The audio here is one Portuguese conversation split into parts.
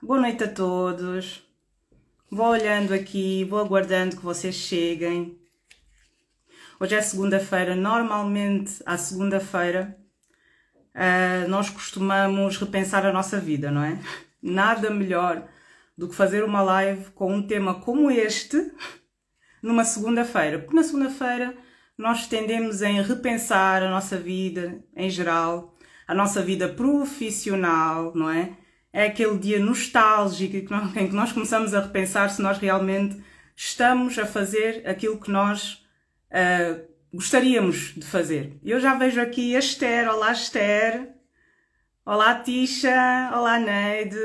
Boa noite a todos. Vou olhando aqui, vou aguardando que vocês cheguem. Hoje é segunda-feira. Normalmente, à segunda-feira, nós costumamos repensar a nossa vida, não é? Nada melhor do que fazer uma live com um tema como este numa segunda-feira. Porque na segunda-feira nós tendemos em repensar a nossa vida em geral, a nossa vida profissional, não é? É aquele dia nostálgico em que nós começamos a repensar se nós realmente estamos a fazer aquilo que nós gostaríamos de fazer. Eu já vejo aqui a Esther. Olá, Esther. Olá, Tisha. Olá, Neide.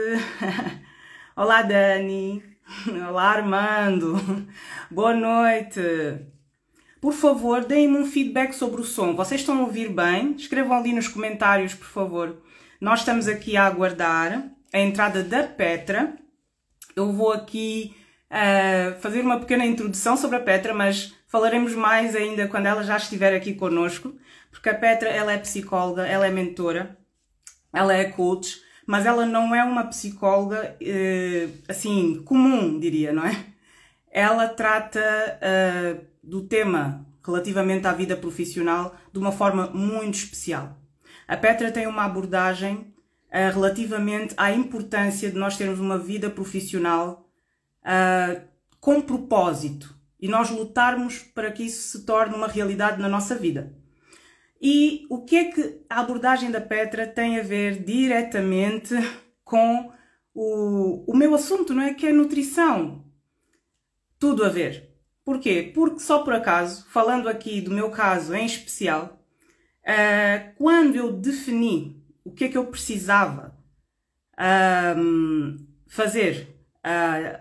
Olá, Dani. Olá, Armando. Boa noite. Por favor, deem-me um feedback sobre o som. Vocês estão a ouvir bem? Escrevam ali nos comentários, por favor. Nós estamos aqui a aguardar a entrada da Petra. Eu vou aqui fazer uma pequena introdução sobre a Petra, mas falaremos mais ainda quando ela já estiver aqui connosco, porque a Petra, ela é psicóloga, ela é mentora, ela é coach, mas ela não é uma psicóloga assim comum, diria, não é? Ela trata do tema relativamente à vida profissional de uma forma muito especial. A Petra tem uma abordagem relativamente à importância de nós termos uma vida profissional com propósito e nós lutarmos para que isso se torne uma realidade na nossa vida. E o que é que a abordagem da Petra tem a ver diretamente com o meu assunto, não é? Que é nutrição. Tudo a ver. Porquê? Porque só por acaso, falando aqui do meu caso em especial, quando eu defini o que é que eu precisava fazer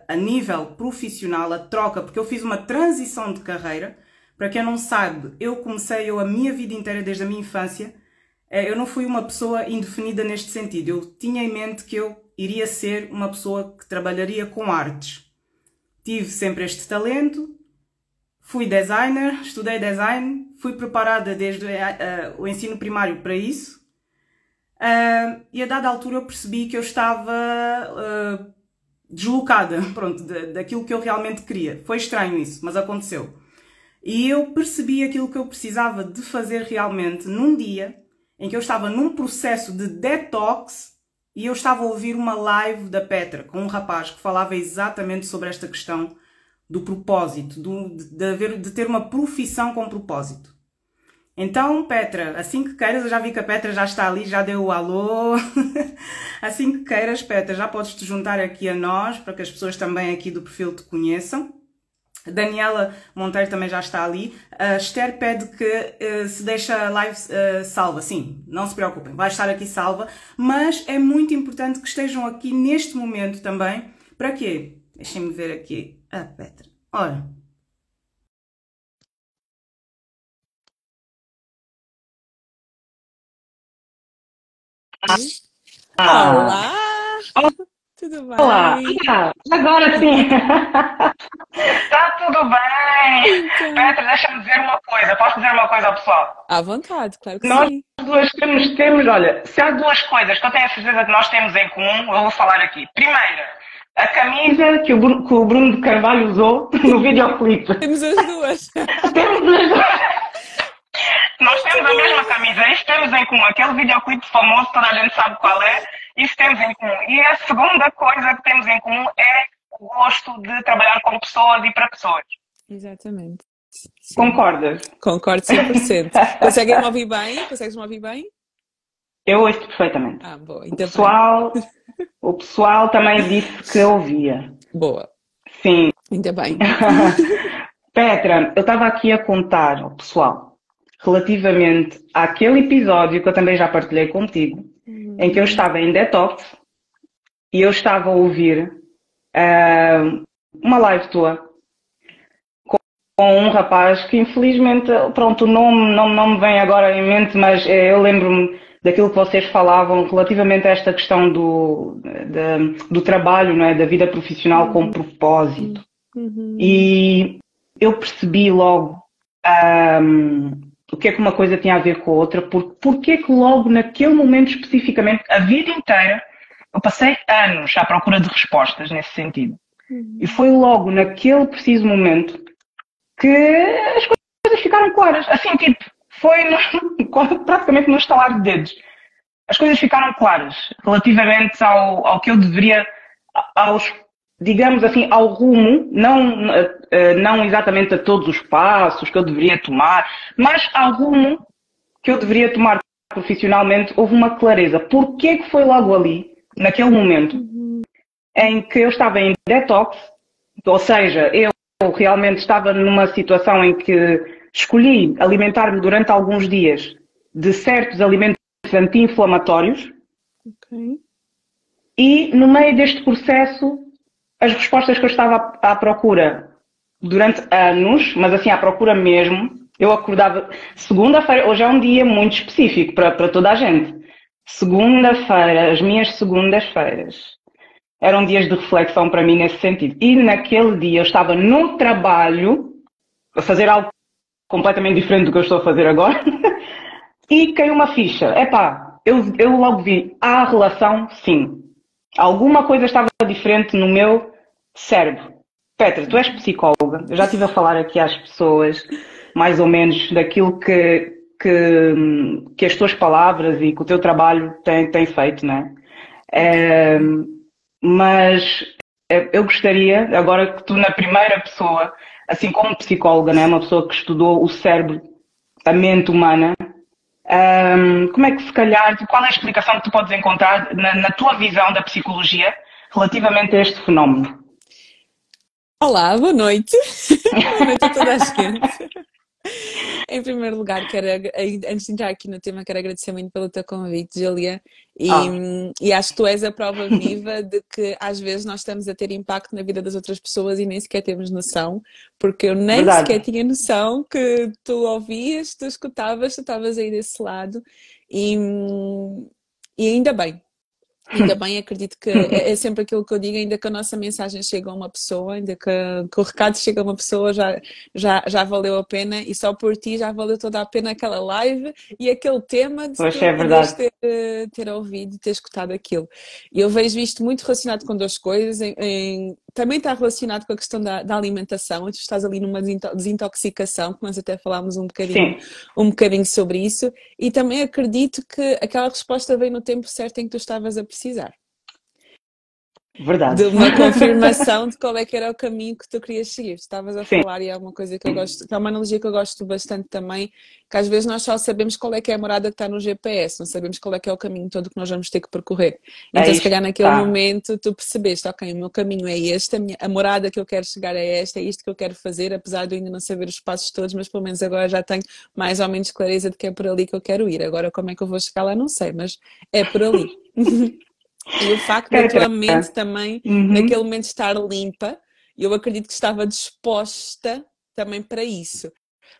a nível profissional, a troca, porque eu fiz uma transição de carreira. Para quem não sabe, a minha vida inteira, desde a minha infância, eu não fui uma pessoa indefinida neste sentido. Eu tinha em mente que eu iria ser uma pessoa que trabalharia com artes. Tive sempre este talento, fui designer, estudei design, fui preparada desde o ensino primário para isso. E a dada altura eu percebi que eu estava deslocada, pronto, daquilo que eu realmente queria. Foi estranho isso, mas aconteceu. E eu percebi aquilo que eu precisava de fazer realmente num dia em que eu estava num processo de detox e eu estava a ouvir uma live da Petra com um rapaz que falava exatamente sobre esta questão do propósito, de ter uma profissão com propósito. Então, Petra, assim que queiras, eu já vi que a Petra já está ali, já deu o alô. Assim que queiras, Petra, já podes te juntar aqui a nós, para que as pessoas também aqui do perfil te conheçam. A Daniela Monteiro também já está ali. A Esther pede que se deixe a live salva. Sim, não se preocupem, vai estar aqui salva. Mas é muito importante que estejam aqui neste momento também. Para quê? Deixem-me ver aqui a Petra. Ora. Olá! Tudo Olá! bem? Agora sim! Está tudo bem! Então, Petra, deixa-me dizer uma coisa. Posso dizer uma coisa ao pessoal? à vontade, claro que Nós sim. duas temos, olha, se há duas coisas que eu tenho a certeza que nós temos em comum, eu vou falar aqui. Primeira, a camisa que o Bruno de Carvalho usou no videoclipe. Temos as duas. Temos as duas. Nós temos a mesma camisa, isso temos em comum. Aquele videoclipe famoso, toda a gente sabe qual é, isso temos em comum. E a segunda coisa que temos em comum é o gosto de trabalhar com pessoas e para pessoas. Exatamente. Sim. Concordas? Concordo 100%. Conseguem-me ouvir bem? Consegues-me ouvir bem? Eu ouço perfeitamente. Boa. O Ainda bem. o pessoal também disse que ouvia. Boa. Sim. Ainda bem. Petra, eu estava aqui a contar ao pessoal relativamente àquele episódio que eu também já partilhei contigo, em que eu estava em detox e eu estava a ouvir uma live tua com um rapaz que infelizmente, pronto, o nome não me vem agora em mente, mas eu lembro-me daquilo que vocês falavam relativamente a esta questão do trabalho, não é? Da vida profissional com propósito. E eu percebi logo o que é que uma coisa tinha a ver com a outra, porque é que logo naquele momento especificamente, a vida inteira, eu passei anos à procura de respostas nesse sentido. E foi logo naquele preciso momento que as coisas ficaram claras. Assim, tipo, foi praticamente no estalar de dedos. As coisas ficaram claras relativamente ao que eu deveria, digamos assim, ao rumo, não exatamente a todos os passos que eu deveria tomar, mas ao rumo que eu deveria tomar profissionalmente. Houve uma clareza. Porquê que foi logo ali, naquele momento, em que eu estava em detox, ou seja, eu realmente estava numa situação em que escolhi alimentar-me durante alguns dias de certos alimentos anti-inflamatórios. Ok. E no meio deste processo, as respostas que eu estava à procura durante anos, mas assim à procura mesmo, eu acordava segunda-feira, hoje é um dia muito específico para toda a gente. Segunda-feira, as minhas segundas-feiras eram dias de reflexão para mim nesse sentido. E naquele dia eu estava no trabalho a fazer algo completamente diferente do que eu estou a fazer agora e caiu uma ficha. Epá, eu logo vi a relação, sim. Alguma coisa estava diferente no meu cérebro. Petra, tu és psicóloga. Eu já estive a falar aqui às pessoas mais ou menos daquilo que as tuas palavras e que o teu trabalho tem feito, não é? Mas eu gostaria, agora que tu na primeira pessoa, assim como psicóloga, né, uma pessoa que estudou o cérebro, a mente humana, como é que se calhar, qual é a explicação que tu podes encontrar na tua visão da psicologia relativamente a este fenómeno? Olá, boa noite. Boa noite a toda a gente. Em primeiro lugar, antes de entrar aqui no tema, quero agradecer muito pelo teu convite, Júlia. E acho que tu és a prova viva de que às vezes nós estamos a ter impacto na vida das outras pessoas e nem sequer temos noção, porque eu nem sequer tinha noção que tu ouvias, tu escutavas, tu estavas aí desse lado. E ainda bem. Ainda bem, acredito que é sempre aquilo que eu digo, ainda que a nossa mensagem chegue a uma pessoa, ainda que o recado chegue a uma pessoa, já valeu a pena, e só por ti já valeu toda a pena aquela live e aquele tema de tu poderes ter ouvido e ter escutado aquilo. E eu vejo isto muito relacionado com duas coisas, também está relacionado com a questão da alimentação, tu estás ali numa desintoxicação, que nós até falámos um bocadinho sobre isso, e também acredito que aquela resposta veio no tempo certo em que tu estavas a precisar. Verdade. De uma confirmação de qual é que era o caminho que tu querias seguir. Estavas a falar, e é uma coisa que eu gosto, que é uma analogia que eu gosto bastante também, que às vezes nós só sabemos qual é que é a morada que está no GPS, não sabemos qual é que é o caminho todo que nós vamos ter que percorrer. Então, se calhar naquele momento tu percebeste, ok, o meu caminho é este, a morada que eu quero chegar é esta, é isto que eu quero fazer, apesar de eu ainda não saber os passos todos, mas pelo menos agora já tenho mais ou menos clareza de que é por ali que eu quero ir. Agora como é que eu vou chegar lá, não sei, mas é por ali. E o facto da tua mente também, naquele momento, estar limpa, eu acredito que estava disposta também para isso.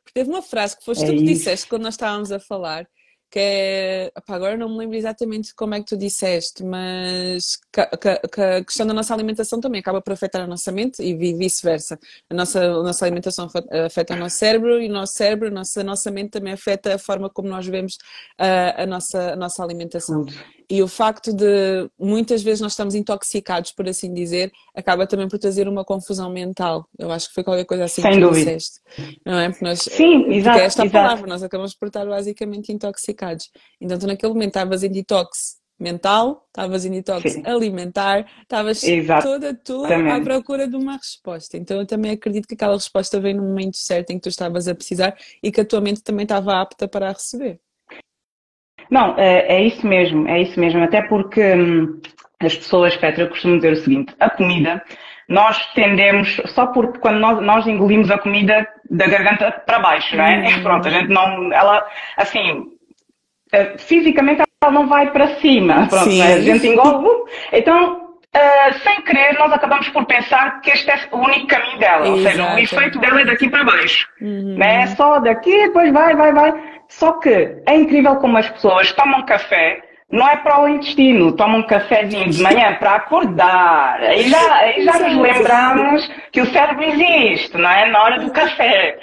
Porque teve uma frase que foste tu que disseste quando nós estávamos a falar, que é... agora não me lembro exatamente como é que tu disseste, mas que a questão da nossa alimentação também acaba por afetar a nossa mente e vice-versa. A nossa alimentação afeta o nosso cérebro e o nosso cérebro, a nossa mente também afeta a forma como nós vemos a nossa alimentação. E o facto de muitas vezes nós estamos intoxicados, por assim dizer, acaba também por trazer uma confusão mental. Eu acho que foi qualquer coisa assim que tu disseste. Não é? Porque porque é esta a palavra, nós acabamos por estar basicamente intoxicados. Então tu naquele momento estavas em detox mental, estavas em detox alimentar, estavas toda tu à procura de uma resposta. Então eu também acredito que aquela resposta veio no momento certo em que tu estavas a precisar e que a tua mente também estava apta para a receber. Não, é isso mesmo, até porque as pessoas, Petra, eu costumo dizer o seguinte, a comida, nós tendemos, só porque quando nós engolimos a comida da garganta para baixo, não é? Pronto, a gente não, ela, assim, fisicamente ela não vai para cima, pronto, a gente engole, então, sem querer, nós acabamos por pensar que este é o único caminho dela, ou seja, o efeito dela é daqui para baixo, né? Só daqui, depois vai. Só que é incrível como as pessoas tomam café, não é para o intestino, tomam um cafezinho de manhã para acordar. Aí já nos lembramos que o cérebro existe, não é? Na hora do café.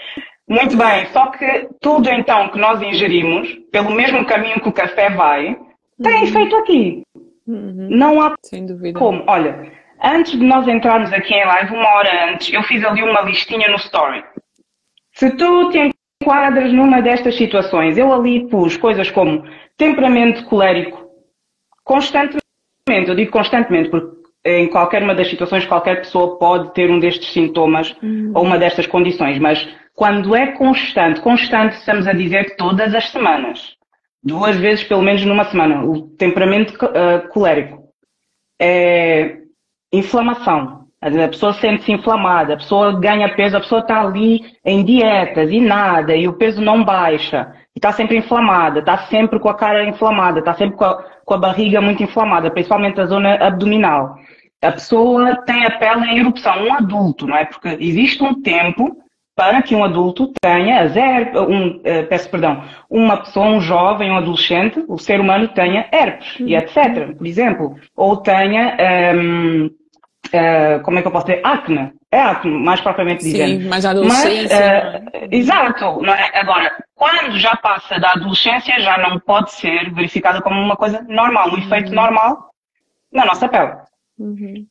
Muito bem, só que tudo então que nós ingerimos, pelo mesmo caminho que o café vai, tem efeito aqui. Não há Sem dúvida. como. Olha, antes de nós entrarmos aqui em live, uma hora antes, eu fiz ali uma listinha no story. Se tu te enquadras numa destas situações, eu ali pus coisas como temperamento colérico, constantemente, eu digo constantemente, porque em qualquer uma das situações qualquer pessoa pode ter um destes sintomas ou uma destas condições, mas quando é constante, estamos a dizer todas as semanas, 2 vezes pelo menos numa semana, o temperamento colérico. Inflamação. A pessoa sente-se inflamada, a pessoa ganha peso, a pessoa está ali em dietas e nada, e o peso não baixa, e está sempre inflamada, está sempre com a cara inflamada, está sempre com a barriga muito inflamada, principalmente a zona abdominal. A pessoa tem a pele em erupção, um adulto, não é? Porque existe um tempo para que um adulto tenha uma pessoa, um jovem, um adolescente, o ser humano tenha herpes e etc, por exemplo, ou tenha como é que eu posso dizer? Acne. É acne, mais propriamente dizendo. Sim, mas a adolescência. Exato. Não é? Agora, quando já passa da adolescência, já não pode ser verificada como uma coisa normal, um efeito normal na nossa pele.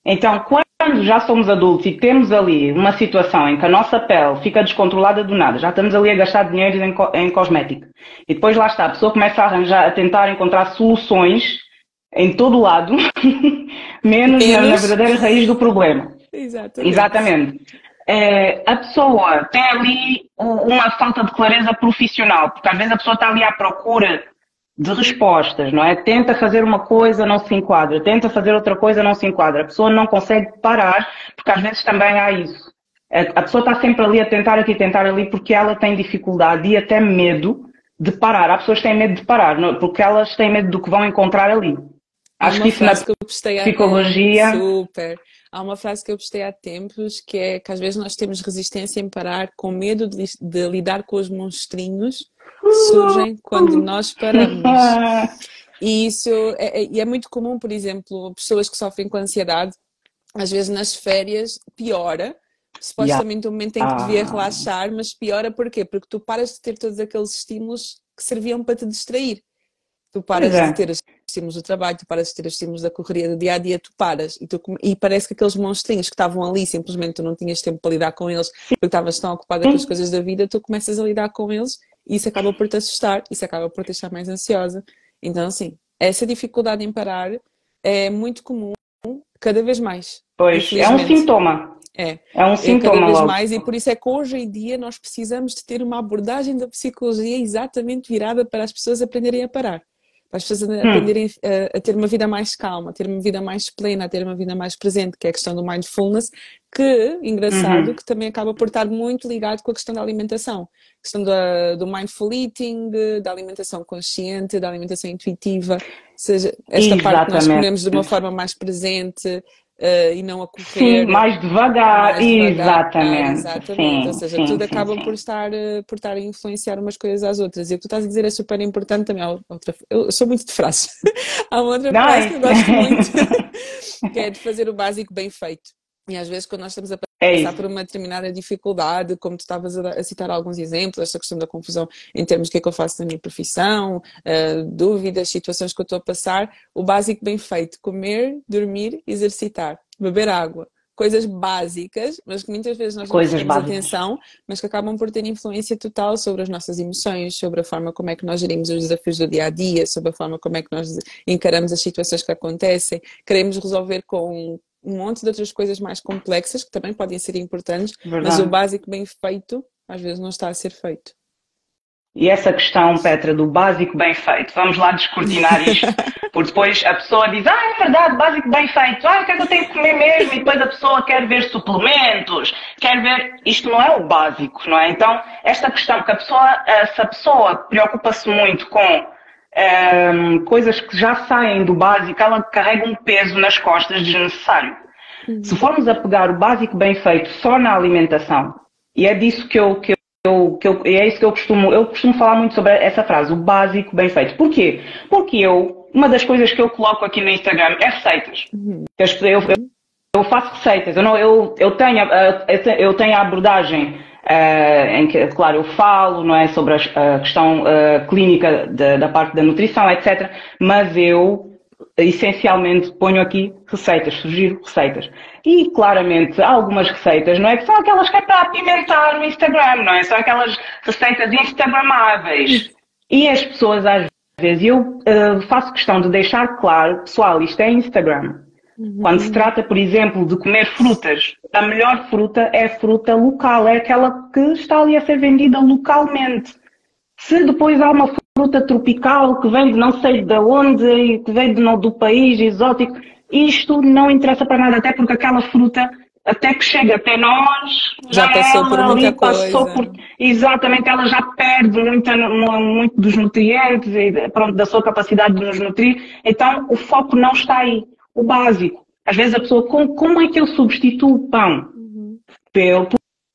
Então, quando já somos adultos e temos ali uma situação em que a nossa pele fica descontrolada do nada, já estamos ali a gastar dinheiro em cosmético, e depois lá está, a pessoa começa a tentar encontrar soluções em todo lado, menos na verdadeira raiz do problema. Exatamente. A pessoa tem ali uma falta de clareza profissional, porque às vezes a pessoa está ali à procura de respostas, não é? Tenta fazer uma coisa, não se enquadra. Tenta fazer outra coisa, não se enquadra. A pessoa não consegue parar, porque às vezes também há isso. A pessoa está sempre ali a tentar aqui, tentar ali, porque ela tem dificuldade e até medo de parar. Há pessoas que têm medo de parar, não? Porque elas têm medo do que vão encontrar ali. Acho que isso na psicologia... Super. Há uma frase que eu postei há tempos, que é que às vezes nós temos resistência em parar com medo de lidar com os monstrinhos que surgem quando nós paramos. E isso é muito comum, por exemplo, pessoas que sofrem com ansiedade, às vezes nas férias piora, supostamente o momento em que devia relaxar, mas piora porquê? Porque tu paras de ter todos aqueles estímulos que serviam para te distrair. Tu paras de ter os estímulos do trabalho, tu paras de ter os estímulos da correria do dia a dia, tu paras e parece que aqueles monstrinhos que estavam ali, simplesmente tu não tinhas tempo para lidar com eles, porque estavas tão ocupada com as coisas da vida, tu começas a lidar com eles e isso acaba por te assustar, isso acaba por te deixar mais ansiosa. Então, assim, essa dificuldade em parar é muito comum, cada vez mais. Pois, é um sintoma. É um sintoma cada vez logo. mais, e por isso é que hoje em dia nós precisamos de ter uma abordagem da psicologia exatamente virada para as pessoas aprenderem a parar. Para as pessoas aprenderem a ter uma vida mais calma, a ter uma vida mais plena, a ter uma vida mais presente, que é a questão do mindfulness, que, engraçado, que também acaba por estar muito ligado com a questão da alimentação. A questão do mindful eating, da alimentação consciente, da alimentação intuitiva, ou seja, esta parte que nós comemos de uma forma mais presente, e não a correr. Sim, mais devagar. Exatamente. Ou seja, tudo acaba por estar a influenciar umas coisas às outras. E o que tu estás a dizer é super importante também. Eu sou muito de frases. Há uma outra frase que eu gosto muito, que é de fazer o básico bem feito. E às vezes quando nós estamos a passar por uma determinada dificuldade, como tu estavas a citar alguns exemplos, esta questão da confusão em termos do que é que eu faço na minha profissão, dúvidas, situações que eu estou a passar, o básico bem feito: comer, dormir, exercitar, beber água. Coisas básicas, mas que muitas vezes nós não prestamos atenção, mas que acabam por ter influência total sobre as nossas emoções, sobre a forma como é que nós gerimos os desafios do dia a dia, sobre a forma como é que nós encaramos as situações que acontecem. Queremos resolver com um monte de outras coisas mais complexas que também podem ser importantes, mas o básico bem feito às vezes não está a ser feito. E essa questão, Petra, do básico bem feito, vamos lá descortinar isto, porque depois a pessoa diz, é verdade, básico bem feito, o que é que eu tenho que comer mesmo? E depois a pessoa quer ver suplementos, quer ver... Isto não é o básico, não é? Então, esta questão, que se a pessoa preocupa-se muito com coisas que já saem do básico, ela carrega um peso nas costas desnecessário. Se formos a pegar o básico bem feito só na alimentação, e é disso é isso que eu costumo falar muito sobre essa frase, o básico bem feito. Porquê? Porque uma das coisas que eu coloco aqui no Instagram é receitas. Eu faço receitas, eu tenho a abordagem em que, claro, eu falo, não é, sobre a questão clínica da parte da nutrição, etc. Mas eu essencialmente ponho aqui receitas, sugiro receitas. E claramente há algumas receitas, não é? Que são aquelas que é para apimentar no Instagram, não é? São aquelas receitas instagramáveis. E as pessoas às vezes, eu faço questão de deixar claro, pessoal, isto é Instagram. Quando se trata, por exemplo, de comer frutas, a melhor fruta é a fruta local, é aquela que está ali a ser vendida localmente. Se depois há uma fruta tropical que vem de não sei de onde, que vem do país exótico, isto não interessa para nada, até porque aquela fruta, até que chega até nós, Já passou por muita coisa. Exatamente, ela já perde muito dos nutrientes e pronto, da sua capacidade de nos nutrir. Então, o foco não está aí. O básico. Às vezes a pessoa, como é que eu substituo o pão?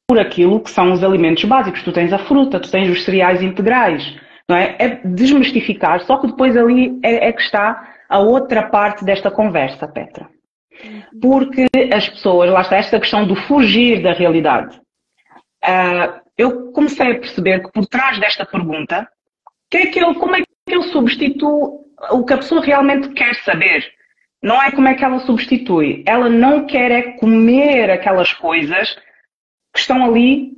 Por aquilo que são os alimentos básicos. Tu tens a fruta, tu tens os cereais integrais. Não é? É desmistificar, só que depois ali é que está a outra parte desta conversa, Petra. Porque as pessoas, lá está esta questão do fugir da realidade. Eu comecei a perceber que por trás desta pergunta, como é que eu substituo o que a pessoa realmente quer saber? Não é como é que ela substitui. Ela não quer é comer aquelas coisas que estão ali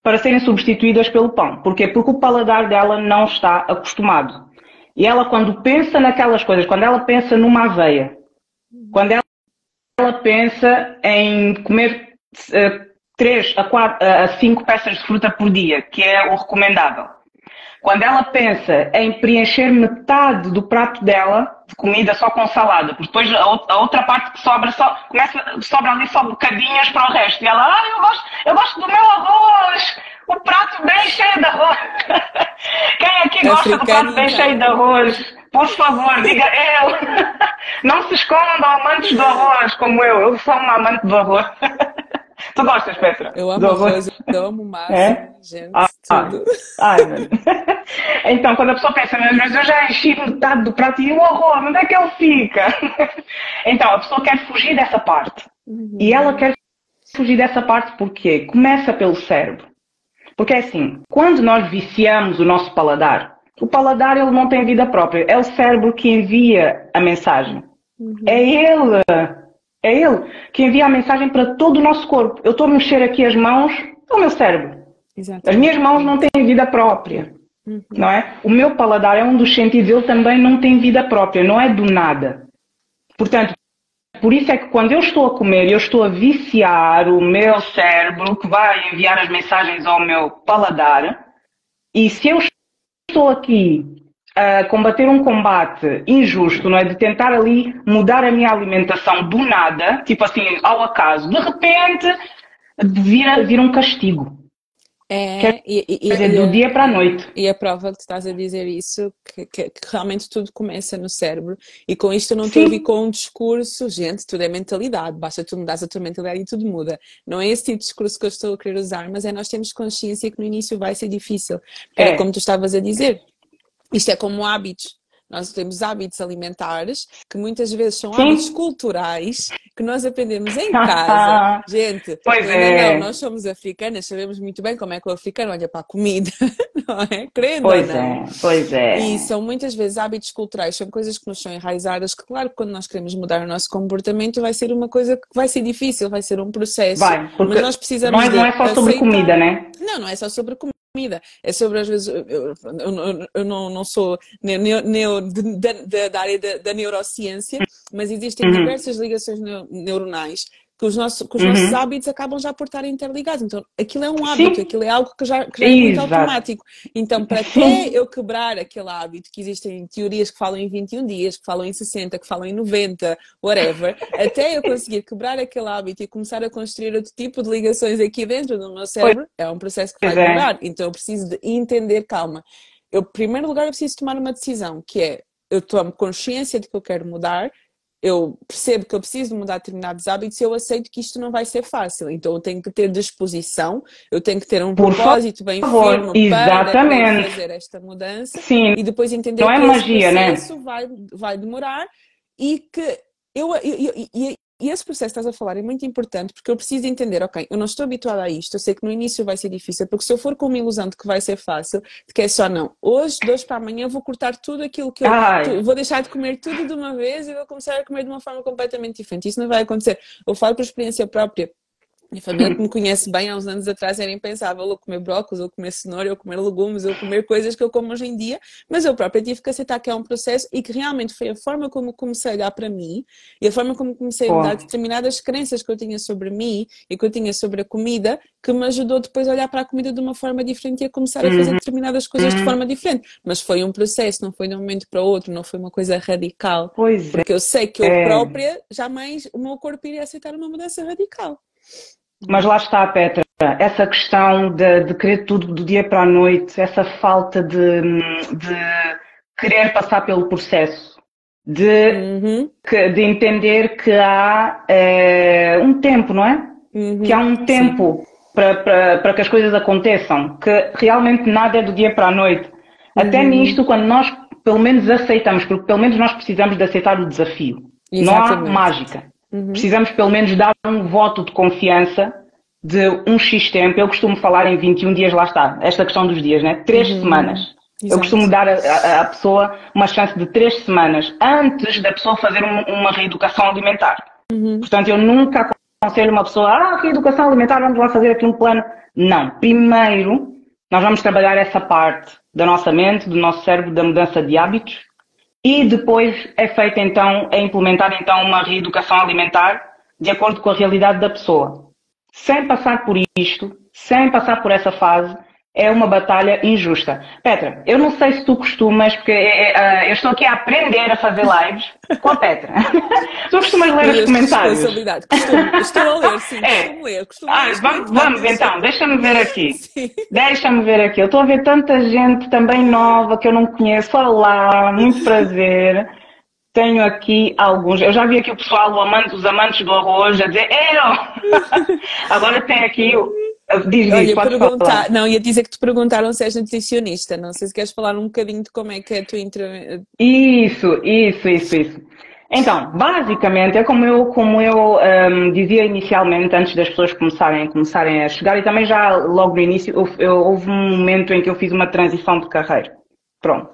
para serem substituídas pelo pão. Porquê? Porque o paladar dela não está acostumado. E ela, quando pensa naquelas coisas, quando ela pensa numa aveia, quando ela pensa em comer 3 a 5 peças de fruta por dia, que é o recomendável. Quando ela pensa em preencher metade do prato dela de comida só com salada, porque depois a outra parte que sobra sobra ali só bocadinhas para o resto. E ela, eu gosto do meu arroz, o prato bem cheio de arroz. Quem aqui gosta do prato bem cheio de arroz? Por favor, diga eu. Não se escondam amantes do arroz como eu sou uma amante do arroz. Tu gostas, Petra? Eu amo arroz, eu amo massa, gente, tudo. Então, quando a pessoa pensa, mas eu já enchi metade do prato e o arroz, onde é que ele fica? Então, a pessoa quer fugir dessa parte. E ela quer fugir dessa parte porque começa pelo cérebro. Porque é assim, quando nós viciamos o nosso paladar, o paladar ele não tem vida própria. É o cérebro que envia a mensagem. É ele que envia a mensagem para todo o nosso corpo. Eu estou a mexer aqui as mãos, é o meu cérebro. Exatamente. As minhas mãos não têm vida própria. Não é? O meu paladar é um dos sentidos, ele também não tem vida própria, não é do nada. Portanto, por isso é que quando eu estou a comer, eu estou a viciar o meu cérebro, que vai enviar as mensagens ao meu paladar, e se eu estou aqui a combater um combate injusto, não é? De tentar ali mudar a minha alimentação do nada, tipo assim, ao acaso, de repente vira um castigo. Quer dizer, do dia para a noite. E a prova que tu estás a dizer isso, que realmente tudo começa no cérebro. E com isto eu não estou a vir com um discurso, gente, tudo é mentalidade, basta tu mudares a tua mentalidade e tudo muda. Não é esse tipo de discurso que eu estou a querer usar, mas é nós temos consciência que no início vai ser difícil. Era como tu estavas a dizer. Isto é como hábitos. Nós temos hábitos alimentares que muitas vezes são hábitos culturais que nós aprendemos em casa. Gente, não, nós somos africanas, sabemos muito bem como é que o africano olha para a comida, não é? Querendo ou não. Pois é. E são muitas vezes hábitos culturais, são coisas que nos são enraizadas, que claro, quando nós queremos mudar o nosso comportamento vai ser uma coisa que vai ser difícil, vai ser um processo. Porque mas nós precisamos não é só sobre comida, né? Não é só sobre comida. É sobre, às vezes, eu não sou da área da neurociência, mas existem diversas ligações neuronais que os nossos hábitos acabam já por estar interligados. Então, aquilo é um hábito, aquilo é algo que já é muito automático. Então, para até eu quebrar aquele hábito, que existem teorias que falam em 21 dias, que falam em 60, que falam em 90, whatever, até eu conseguir quebrar aquele hábito e começar a construir outro tipo de ligações aqui dentro do meu cérebro, é um processo que vai demorar. Então, eu preciso de entender, calma. Em primeiro lugar, eu preciso tomar uma decisão, que é, eu tomo consciência de que eu quero mudar, eu percebo que eu preciso mudar determinados hábitos e eu aceito que isto não vai ser fácil. Então eu tenho que ter disposição, eu tenho que ter um propósito bem firme para fazer esta mudança. Sim. E depois entender não que é magia, esse processo vai demorar e que E esse processo que estás a falar é muito importante porque eu preciso entender, ok, eu não estou habituada a isto, eu sei que no início vai ser difícil, porque se eu for com uma ilusão de que vai ser fácil, de que é só não, hoje, de hoje para amanhã, vou cortar tudo aquilo que vou deixar de comer tudo de uma vez e vou começar a comer de uma forma completamente diferente. Isso não vai acontecer. Eu falo por experiência própria. Minha família que me conhece bem, há uns anos atrás era impensável eu comer brócolis, ou comer cenoura, ou comer legumes, ou comer coisas que eu como hoje em dia, mas eu própria tive que aceitar que é um processo e que realmente foi a forma como comecei a olhar para mim e a forma como comecei a mudar determinadas crenças que eu tinha sobre mim e que eu tinha sobre a comida, que me ajudou depois a olhar para a comida de uma forma diferente e a começar a fazer determinadas coisas de forma diferente. Mas foi um processo, não foi de um momento para o outro, não foi uma coisa radical. Porque eu sei que eu própria, jamais o meu corpo iria aceitar uma mudança radical. Mas lá está, Petra, essa questão de querer tudo do dia para a noite, essa falta de querer passar pelo processo, de entender que há um tempo, não é? Que há um tempo para que as coisas aconteçam, que realmente nada é do dia para a noite. Até nisto, quando nós pelo menos aceitamos, porque pelo menos nós precisamos de aceitar o desafio. Exatamente. Não há mágica. Precisamos pelo menos dar um voto de confiança de um X tempo. Eu costumo falar em 21 dias, lá está, esta questão dos dias, né? 3 semanas. Exato. Eu costumo dar à pessoa uma chance de 3 semanas antes da pessoa fazer uma reeducação alimentar. Portanto, eu nunca aconselho uma pessoa, reeducação alimentar, vamos lá fazer aqui um plano. Não. Primeiro, nós vamos trabalhar essa parte da nossa mente, do nosso cérebro, da mudança de hábitos. E depois é feita então, é implementada então uma reeducação alimentar de acordo com a realidade da pessoa. Sem passar por isto, sem passar por essa fase, é uma batalha injusta. Petra, eu não sei se tu costumas, porque eu estou aqui a aprender a fazer lives com a Petra. Tu costumas ler os comentários? Estou a ler, sim, costumo ler. Vamos então, deixa-me ver aqui. Deixa-me ver aqui. Eu estou a ver tanta gente também nova que eu não conheço. Olá, muito prazer. Tenho aqui alguns. Eu já vi aqui o pessoal, os amantes do arroz, a dizer, agora tem aqui o. Diz, pode falar. Não, ia dizer que te perguntaram se és nutricionista. Não sei se queres falar um bocadinho de como é que é a tua Isso. Então, basicamente, é como eu dizia inicialmente, antes das pessoas começarem a chegar, e também já logo no início, houve um momento em que eu fiz uma transição de carreira. Pronto.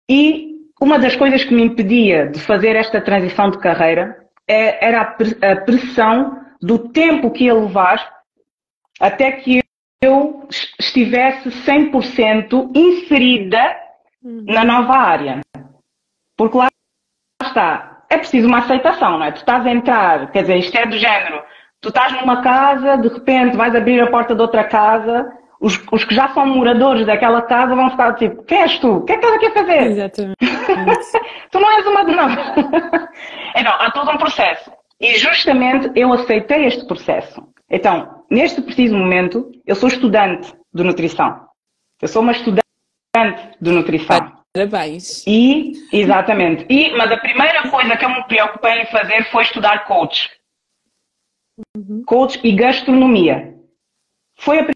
E uma das coisas que me impedia de fazer esta transição de carreira era a pressão do tempo que ia levar até que eu estivesse 100% inserida na nova área. Porque lá está, é preciso uma aceitação, não é? Tu estás a entrar, quer dizer, isto é do género, tu estás numa casa, de repente vais abrir a porta de outra casa, os que já são moradores daquela casa vão ficar tipo, quem és tu? O que é que estás aqui a fazer? Exatamente. Tu não és uma de nós. Então, há todo um processo. E justamente eu aceitei este processo. Então, neste preciso momento, eu sou estudante de nutrição. Eu sou uma estudante de nutrição. Parabéns. Exatamente. Mas a primeira coisa que eu me preocupei em fazer foi estudar coach. Coach e gastronomia. Foi a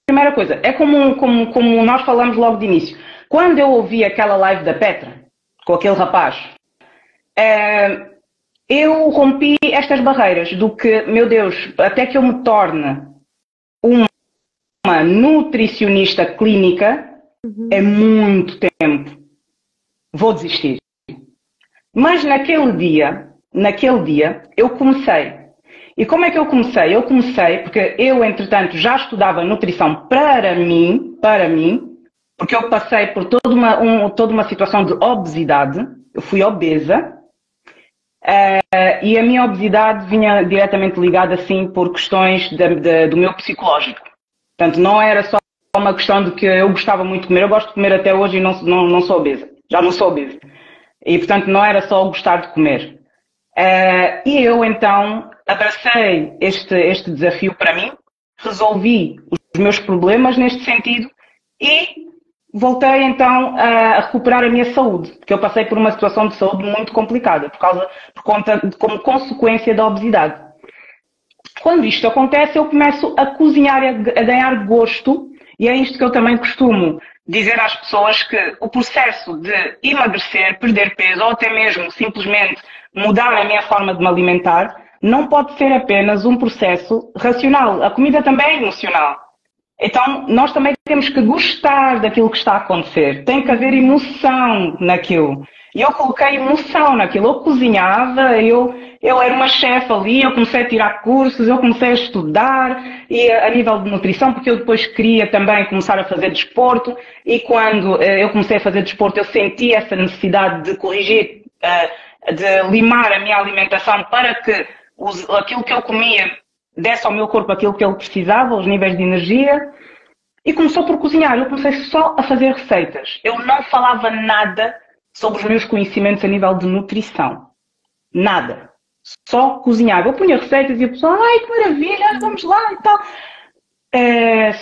primeira coisa. É como nós falamos logo de início. Quando eu ouvi aquela live da Petra, com aquele rapaz, eu rompi estas barreiras do que, meu Deus, até que eu me torne uma nutricionista clínica, é muito tempo. Vou desistir. Mas naquele dia, eu comecei. E como é que eu comecei? Eu comecei porque eu, entretanto, já estudava nutrição para mim, porque eu passei por toda uma situação de obesidade. Eu fui obesa. E a minha obesidade vinha diretamente ligada, assim, por questões do meu psicológico. Portanto, não era só uma questão de que eu gostava muito de comer. Eu gosto de comer até hoje e não sou obesa. Já não sou obesa. E, portanto, não era só gostar de comer. E eu, então, abracei este desafio para mim, resolvi os meus problemas neste sentido e voltei, então, a recuperar a minha saúde, porque eu passei por uma situação de saúde muito complicada, como consequência da obesidade. Quando isto acontece, eu começo a cozinhar e a ganhar gosto, e é isto que eu também costumo dizer às pessoas, que o processo de emagrecer, perder peso, ou até mesmo simplesmente mudar a minha forma de me alimentar, não pode ser apenas um processo racional. A comida também é emocional. Então, nós também temos que gostar daquilo que está a acontecer. Tem que haver emoção naquilo. E eu coloquei emoção naquilo. Eu cozinhava, eu era uma chefe ali, eu comecei a tirar cursos, eu comecei a estudar, e a nível de nutrição, porque eu depois queria também começar a fazer desporto, e quando eu comecei a fazer desporto, eu senti essa necessidade de corrigir, de limar a minha alimentação para que aquilo que eu comia desse ao meu corpo aquilo que ele precisava, os níveis de energia, e começou por cozinhar. Eu comecei só a fazer receitas. Eu não falava nada sobre os meus conhecimentos a nível de nutrição. Nada. Só cozinhava. Eu punha receitas e a pessoa, ai, que maravilha, vamos lá e tal.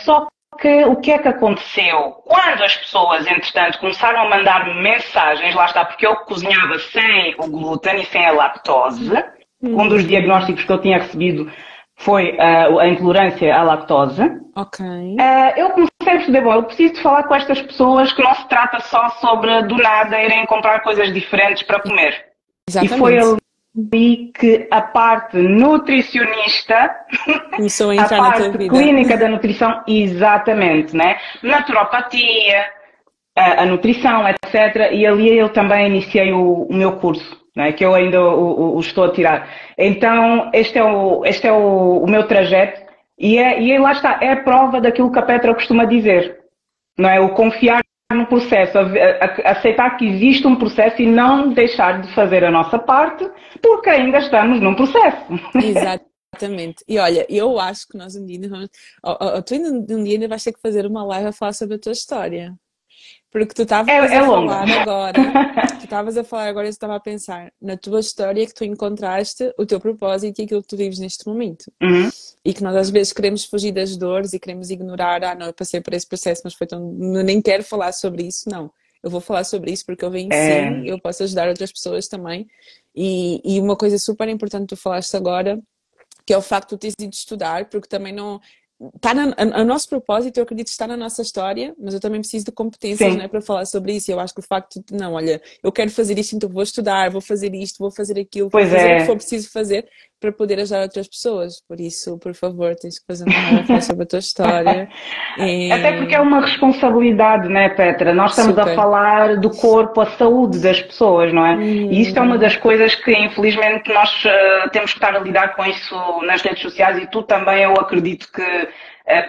Só que o que é que aconteceu? Quando as pessoas, entretanto, começaram a mandar-me mensagens, lá está, porque eu cozinhava sem o glúten e sem a lactose, um dos diagnósticos que eu tinha recebido foi a intolerância à lactose. Ok. Eu comecei a perceber, bom, eu preciso de falar com estas pessoas que não se trata só sobre, do nada, irem comprar coisas diferentes para comer. Exatamente. E foi ali que a parte nutricionista, começou a a entrar na tua parte vida. clínica da nutrição, exatamente, né? Naturopatia, a nutrição, etc. E ali eu também iniciei o meu curso. Né, que eu ainda o estou a tirar. Então, este é o meu trajeto e lá está, é a prova daquilo que a Petra costuma dizer, não é? O confiar no processo, aceitar que existe um processo e não deixar de fazer a nossa parte, porque ainda estamos num processo. Exatamente. E olha, eu acho que nós um dia vamos... tu ainda vais ter que fazer uma live a falar sobre a tua história. Porque tu estavas a falar agora, eu estava a pensar na tua história que tu encontraste o teu propósito e aquilo que tu vives neste momento. E que nós às vezes queremos fugir das dores e queremos ignorar, não, eu passei por esse processo, mas foi tão... Eu nem quero falar sobre isso, não. Eu vou falar sobre isso porque eu venci, eu posso ajudar outras pessoas também. E uma coisa super importante que tu falaste agora, que é o facto de tu teres ido estudar, porque também não... o nosso propósito, eu acredito, está na nossa história, mas eu também preciso de competências, né, para falar sobre isso. Eu acho que o facto de, não, olha, eu quero fazer isto, então vou estudar, vou fazer isto, vou fazer aquilo, vou fazer o que for preciso fazer para poder ajudar outras pessoas. Por isso, por favor, tens que fazer uma falar sobre a tua história. Até porque é uma responsabilidade, né, Petra? Nós estamos a falar do corpo, a saúde das pessoas, não é? E isto é uma das coisas que, infelizmente, nós temos que estar a lidar com isso nas redes sociais, e tu também, eu acredito que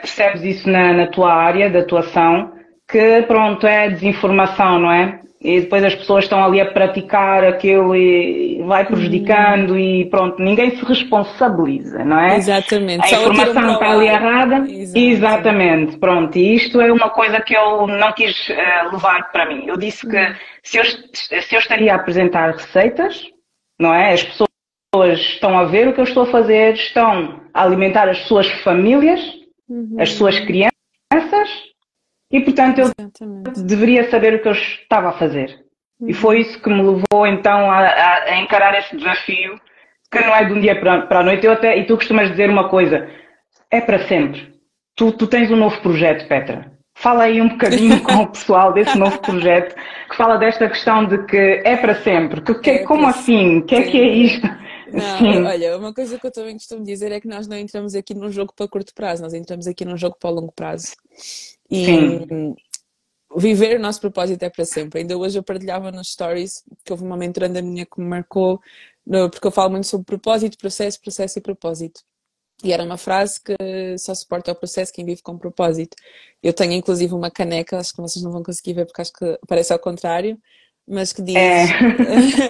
percebes isso na tua área de atuação, que, pronto, é desinformação, não é? E depois as pessoas estão ali a praticar aquilo e vai prejudicando e pronto, ninguém se responsabiliza, não é? Exatamente. A informação está ali errada. Exatamente. Pronto, e isto é uma coisa que eu não quis levar para mim. Eu disse que se eu estaria a apresentar receitas, não é? As pessoas estão a ver o que eu estou a fazer, estão a alimentar as suas famílias, as suas crianças, e portanto eu deveria saber o que eu estava a fazer. E foi isso que me levou então a encarar esse desafio, que não é de um dia para a noite. E tu costumas dizer uma coisa, é para sempre. Tu tens um novo projeto, Petra. Fala aí um bocadinho com o pessoal desse novo projeto, que fala desta questão de que é para sempre. Como assim? O que é isto? Não, olha, uma coisa que eu também costumo dizer é que nós não entramos aqui num jogo para curto prazo, nós entramos aqui num jogo para longo prazo. E viver o nosso propósito é para sempre. Ainda hoje eu partilhava nos stories que houve uma mentoranda minha que me marcou, porque eu falo muito sobre propósito, processo e propósito. E era uma frase que só suporta o processo quem vive com propósito. Eu tenho inclusive uma caneca, acho que vocês não vão conseguir ver porque acho que parece ao contrário, mas que diz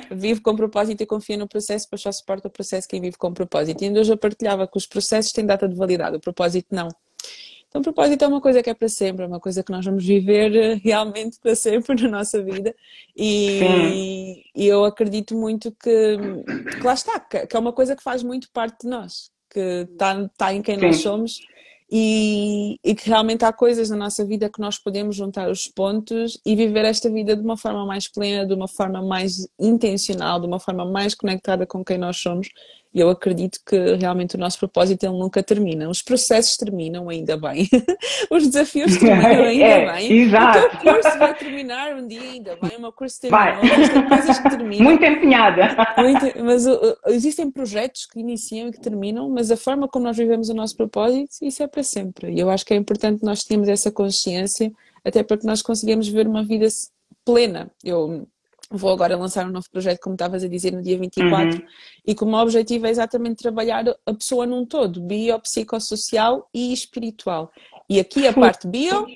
vive com propósito e confia no processo, pois só suporta o processo quem vive com propósito. E ainda hoje eu partilhava que os processos têm data de validade, o propósito não. Então o propósito é uma coisa que é para sempre, é uma coisa que nós vamos viver realmente para sempre na nossa vida. E eu acredito muito que lá está, que é uma coisa que faz muito parte de nós, que está em quem nós somos. E que realmente há coisas na nossa vida que nós podemos juntar os pontos e viver esta vida de uma forma mais plena, de uma forma mais intencional, de uma forma mais conectada com quem nós somos. E eu acredito que realmente o nosso propósito ele nunca termina. Os processos terminam, ainda bem. Os desafios terminam, ainda bem. O teu Exato. curso vai terminar um dia, ainda bem. O meu curso Vai. terminou. Existem coisas que terminam. Muito empenhada. Mas existem projetos que iniciam e que terminam, mas a forma como nós vivemos o nosso propósito, isso é para sempre. E eu acho que é importante nós termos essa consciência, até para que nós conseguimos viver uma vida plena. Eu vou agora lançar um novo projeto, como estavas a dizer, no dia 24, e como objetivo é exatamente trabalhar a pessoa num todo, bio, psicossocial e espiritual. E aqui a parte bio,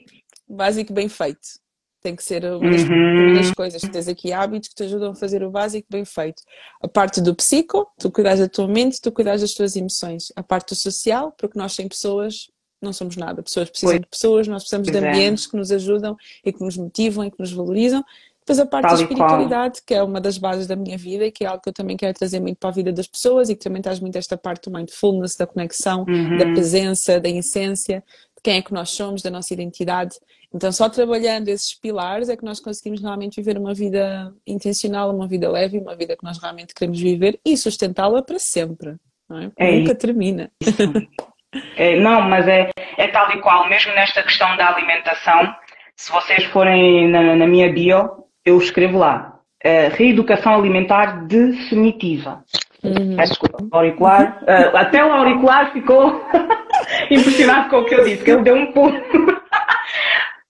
básico bem feito. Tem que ser uma das primeiras coisas. Tu tens aqui hábitos que te ajudam a fazer o básico bem feito. A parte do psico, tu cuidas da tua mente, tu cuidas das tuas emoções. A parte do social, porque nós sem pessoas não somos nada. Pessoas precisam de pessoas, nós precisamos de ambientes que nos ajudam e que nos motivam e que nos valorizam. Depois a parte da espiritualidade, que é uma das bases da minha vida e que é algo que eu também quero trazer muito para a vida das pessoas e que também traz muito esta parte do mindfulness, da conexão, da presença, da essência, de quem é que nós somos, da nossa identidade. Então só trabalhando esses pilares é que nós conseguimos realmente viver uma vida intencional, uma vida leve, uma vida que nós realmente queremos viver e sustentá-la para sempre. Não é? Porque nunca termina. Não, mas é tal e qual, mesmo nesta questão da alimentação, se vocês forem na minha bio, eu escrevo lá, reeducação alimentar definitiva. Peço desculpa, o auricular, até o auricular ficou impressionado com o que eu disse, que ele deu um pulo.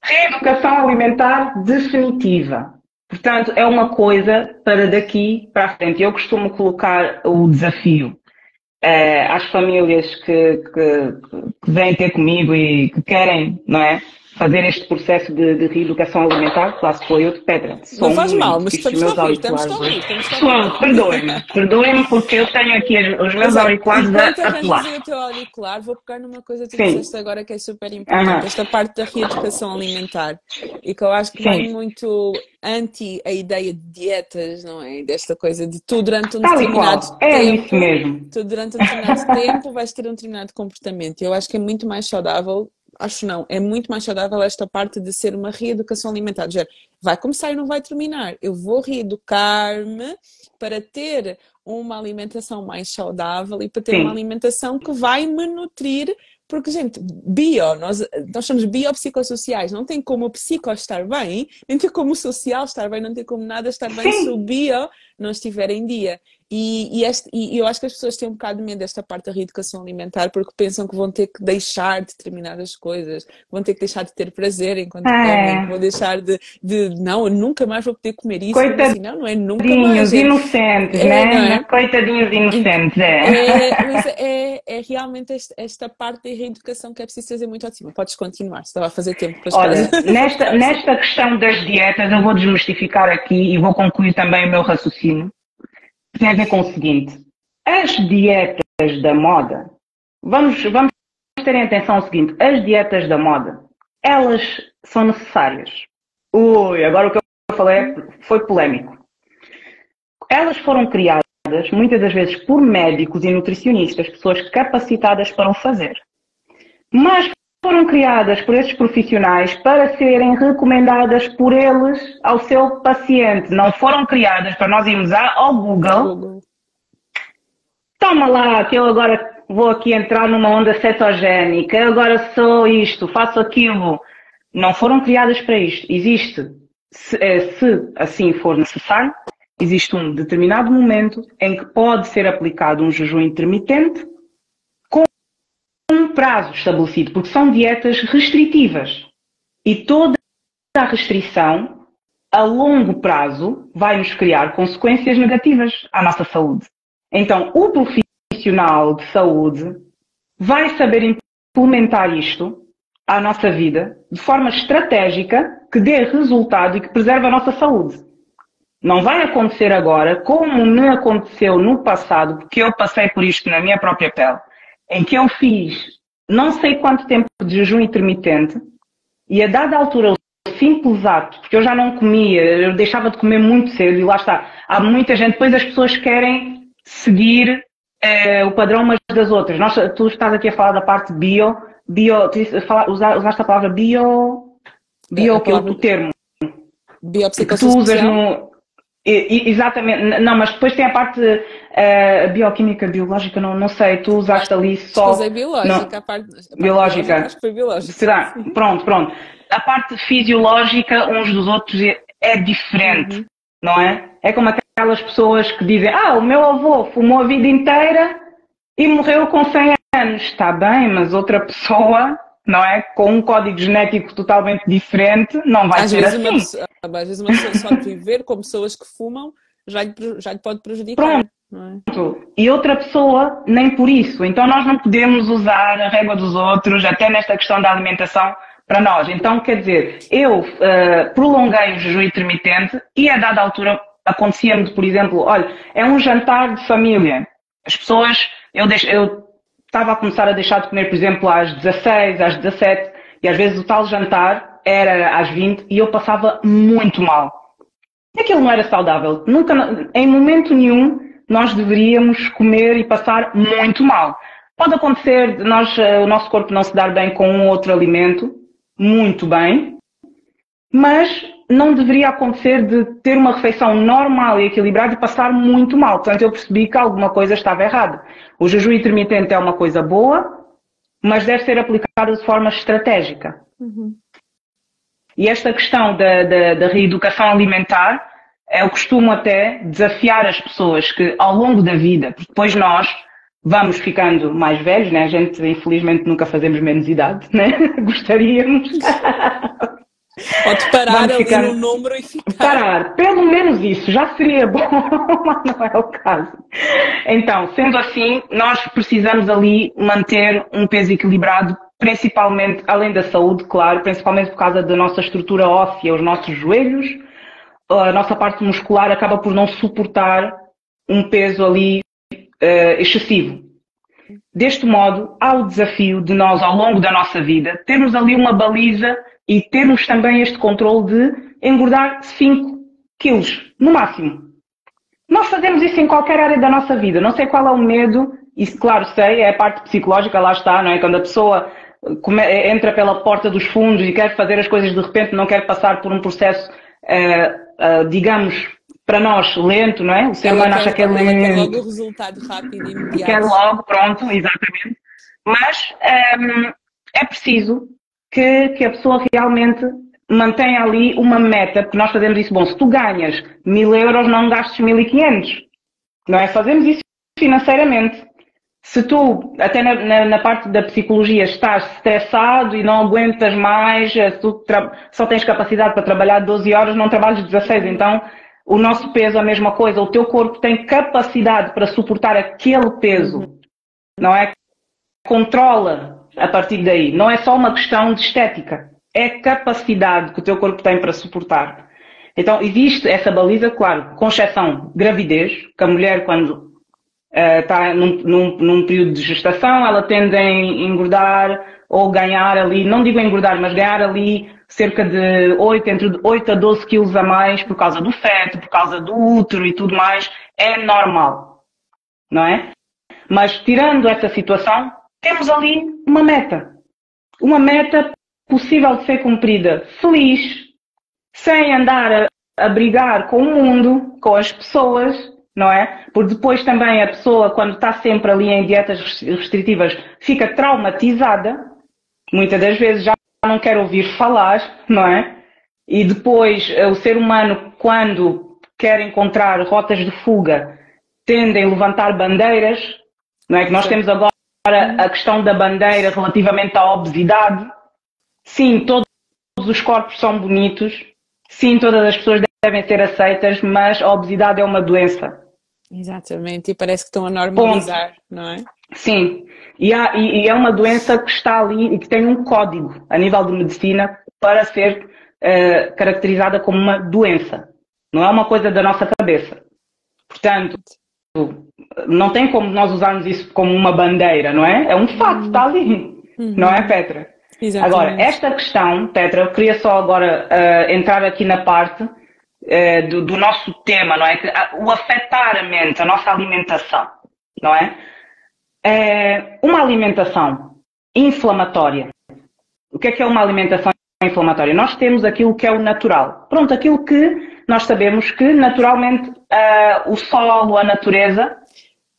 Reeducação alimentar definitiva. Portanto, é uma coisa para daqui para a frente. Eu costumo colocar o desafio às famílias que vêm ter comigo e que querem, não é? Fazer este processo de reeducação alimentar, lá se foi outro pedra. Não faz mal, mas estamos a ouvir, Perdoem-me porque eu tenho aqui os meus auriculares a pular. O teu auricular, vou pegar numa coisa que tu disseste agora que é super importante, esta parte da reeducação alimentar, e que eu acho que vai muito anti a ideia de dietas, não é? Desta coisa de tu durante um determinado tempo, isso mesmo. Tu durante um determinado tempo vais ter um determinado comportamento. Eu acho que é muito mais saudável. Acho não, é muito mais saudável esta parte de ser uma reeducação alimentar. Vai começar e não vai terminar. Eu vou reeducar-me para ter uma alimentação mais saudável e para ter uma alimentação que vai me nutrir. Porque, gente, nós somos biopsicossociais, não tem como o psico estar bem, nem tem como o social estar bem, não tem como nada estar bem se o bio não estiver em dia. E eu acho que as pessoas têm um bocado de medo desta parte da reeducação alimentar porque pensam que vão ter que deixar determinadas coisas, vão ter que deixar de ter prazer enquanto comem, vão deixar não, eu nunca mais vou poder comer isso. Assim, não é nunca mais. Inocentes, né? Coitadinhos inocentes, Mas é realmente esta parte da reeducação que é preciso trazer muito acima. Podes continuar, se estava a fazer tempo para as coisas. Nesta questão das dietas, eu vou desmistificar aqui e vou concluir também o meu raciocínio. Tem a ver com o seguinte, as dietas da moda, vamos ter em atenção o seguinte, as dietas da moda, elas são necessárias. Agora o que eu falei foi polémico. Elas foram criadas, muitas das vezes, por médicos e nutricionistas, pessoas capacitadas para o fazer. Mas foram criadas por esses profissionais para serem recomendadas por eles ao seu paciente. Não foram criadas para nós irmos ao Google. Toma lá, que eu agora vou aqui entrar numa onda cetogénica, eu agora sou isto, faço aquilo. Não foram criadas para isto. Existe, se assim for necessário, existe um determinado momento em que pode ser aplicado um jejum intermitente um prazo estabelecido, porque são dietas restritivas. E toda a restrição, a longo prazo, vai nos criar consequências negativas à nossa saúde. Então, o profissional de saúde vai saber implementar isto à nossa vida de forma estratégica, que dê resultado e que preserve a nossa saúde. Não vai acontecer agora, como me aconteceu no passado, porque eu passei por isto na minha própria pele, em que eu fiz não sei quanto tempo de jejum intermitente e a dada altura o simples ato, porque eu já não comia, eu deixava de comer muito cedo e lá está, há muita gente, depois as pessoas querem seguir o padrão umas das outras. Tu estás aqui a falar da parte bio, usaste a palavra bio que é o termo. Biopsicossocial. Exatamente, não, mas depois tem a parte A bioquímica, biológica, não sei, tu usaste ali só... Usei biológica, a parte biológica. acho que foi biológica. Será? Pronto. A parte fisiológica uns dos outros é diferente, não é? É como aquelas pessoas que dizem, o meu avô fumou a vida inteira e morreu com 100 anos. Está bem, mas outra pessoa, não é? Com um código genético totalmente diferente, não vai ser assim. Às vezes uma pessoa só de viver com pessoas que fumam já lhe pode prejudicar. Pronto. Não é? E outra pessoa, nem por isso. Então nós não podemos usar a régua dos outros, até nesta questão da alimentação, para nós. Então, quer dizer, eu prolonguei o jejum intermitente e a dada altura acontecia-me, por exemplo, olha, é um jantar de família. As pessoas, eu estava a começar a deixar de comer, por exemplo, às 16, às 17, e às vezes o tal jantar era às 20 e eu passava muito mal. Aquilo não era saudável. Nunca, em momento nenhum, nós deveríamos comer e passar muito mal. Pode acontecer de o nosso corpo não se dar bem com um outro alimento, muito bem, mas não deveria acontecer de ter uma refeição normal e equilibrada e passar muito mal. Portanto, eu percebi que alguma coisa estava errada. O jejum intermitente é uma coisa boa, mas deve ser aplicada de forma estratégica. E esta questão da reeducação alimentar, eu costumo até desafiar as pessoas que ao longo da vida, porque depois nós vamos ficando mais velhos, né? A gente infelizmente nunca fazemos menos idade, né? Gostaríamos. Pode parar ali no número e ficar. Parar, pelo menos isso, já seria bom, mas não é o caso. Então, sendo assim, nós precisamos ali manter um peso equilibrado, principalmente, além da saúde, claro, principalmente por causa da nossa estrutura óssea, os nossos joelhos, a nossa parte muscular acaba por não suportar um peso ali excessivo. Deste modo, há o desafio de nós, ao longo da nossa vida, termos ali uma baliza e termos também este controle de engordar 5 quilos, no máximo. Nós fazemos isso em qualquer área da nossa vida. Não sei qual é o medo, isso claro sei, é a parte psicológica, lá está, não é? Quando a pessoa entra pela porta dos fundos e quer fazer as coisas de repente, não quer passar por um processo, digamos, para nós, lento, não é? O ser humano acha que é lento. Quer logo o resultado rápido e imediato. Quer logo, pronto, exatamente. Mas é preciso que a pessoa realmente mantenha ali uma meta, porque nós fazemos isso. Bom, se tu ganhas 1000 euros, não gastes 1500. Não é? Fazemos isso financeiramente. Se tu, até na parte da psicologia, estás estressado e não aguentas mais, se tu só tens capacidade para trabalhar 12 horas, não trabalhas 16. Então, o nosso peso é a mesma coisa. O teu corpo tem capacidade para suportar aquele peso. Não é? Controla a partir daí. Não é só uma questão de estética. É capacidade que o teu corpo tem para suportar. Então, existe essa baliza, claro, com exceção gravidez, que a mulher, quando está num período de gestação, ela tende a engordar ou ganhar ali, não digo engordar, mas ganhar ali cerca de entre 8 a 12 quilos a mais por causa do feto, por causa do útero e tudo mais. É normal, não é? Mas, tirando essa situação, temos ali uma meta. Uma meta possível de ser cumprida feliz, sem andar a brigar com o mundo, com as pessoas, não é? Porque depois também a pessoa, quando está sempre ali em dietas restritivas, fica traumatizada. Muitas das vezes já não quer ouvir falar, não é? E depois o ser humano, quando quer encontrar rotas de fuga, tende a levantar bandeiras, não é? Que nós temos agora a questão da bandeira relativamente à obesidade. Sim, todos os corpos são bonitos. Sim, todas as pessoas devem ser aceitas, mas a obesidade é uma doença. Exatamente, e parece que estão a normalizar, não é? Sim, e é uma doença que está ali e que tem um código a nível de medicina para ser caracterizada como uma doença. Não é uma coisa da nossa cabeça. Portanto, não tem como nós usarmos isso como uma bandeira, não é? É um fato, está ali. Não é, Petra? Exatamente. Agora, esta questão, Petra, eu queria só agora entrar aqui na parte do nosso tema, não é? O afetar a mente, a nossa alimentação, não é? Uma alimentação inflamatória. O que é uma alimentação inflamatória? Nós temos aquilo que é o natural. Pronto, aquilo que nós sabemos que naturalmente o solo, a natureza,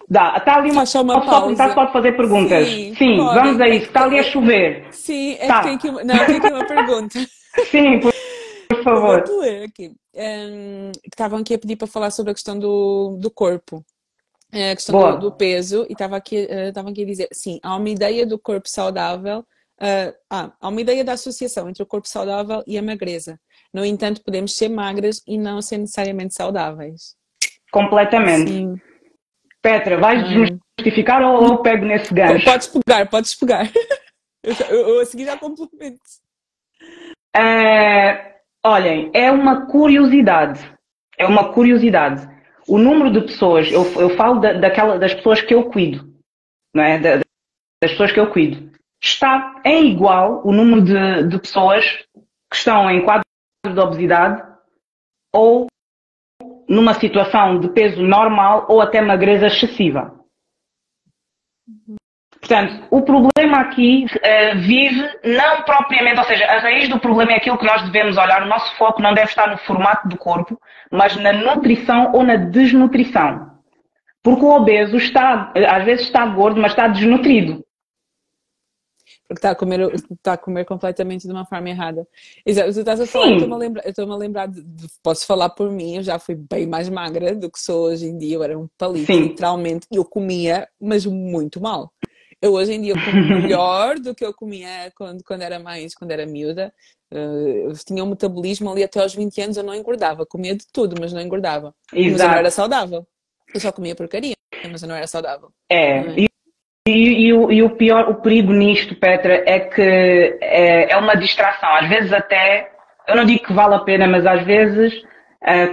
Dá. Está ali Faz só uma pessoa a perguntar se pausa. pode fazer perguntas. Sim, Sim, vamos podem. a É isso. que, Está ali a chover. sim, é que tem Tá. aqui não, tem aqui uma pergunta. Sim, por Eu vou-te favor. ler aqui. Estavam aqui a pedir para falar sobre a questão do corpo. A questão do Boa. peso, e estavam aqui a dizer, sim, há uma ideia do corpo saudável, há uma ideia da associação entre o corpo saudável e a magreza. No entanto, podemos ser magras e não ser necessariamente saudáveis. Completamente. Sim. Petra, vais desmistificar ou eu pego nesse gancho? Podes pegar, podes pegar. Eu a seguir já complemento. Olhem, é uma curiosidade. É uma curiosidade. O número de pessoas, eu falo das pessoas que eu cuido, não é? Das pessoas que eu cuido. Está em igual o número de pessoas que estão em quadro de obesidade ou numa situação de peso normal ou até magreza excessiva. Portanto, o problema aqui vive não propriamente, ou seja, a raiz do problema é aquilo que nós devemos olhar. O nosso foco não deve estar no formato do corpo, mas na nutrição ou na desnutrição. Porque o obeso às vezes está gordo, mas está desnutrido. Porque está a comer completamente de uma forma errada. Exato, tu estás a falar, Sim. eu estou-me a lembrar posso falar por mim, eu já fui bem mais magra do que sou hoje em dia, eu era um palito, Sim. literalmente, e eu comia, mas muito mal. Eu hoje em dia como melhor do que eu comia quando era miúda. Eu tinha um metabolismo ali até aos 20 anos, eu não engordava, comia de tudo, mas não engordava. Mas eu não era Exato. saudável. Eu só comia porcaria, mas eu não era saudável. E o pior, o perigo nisto, Petra, é que é uma distração. Às vezes até, eu não digo que vale a pena, mas às vezes,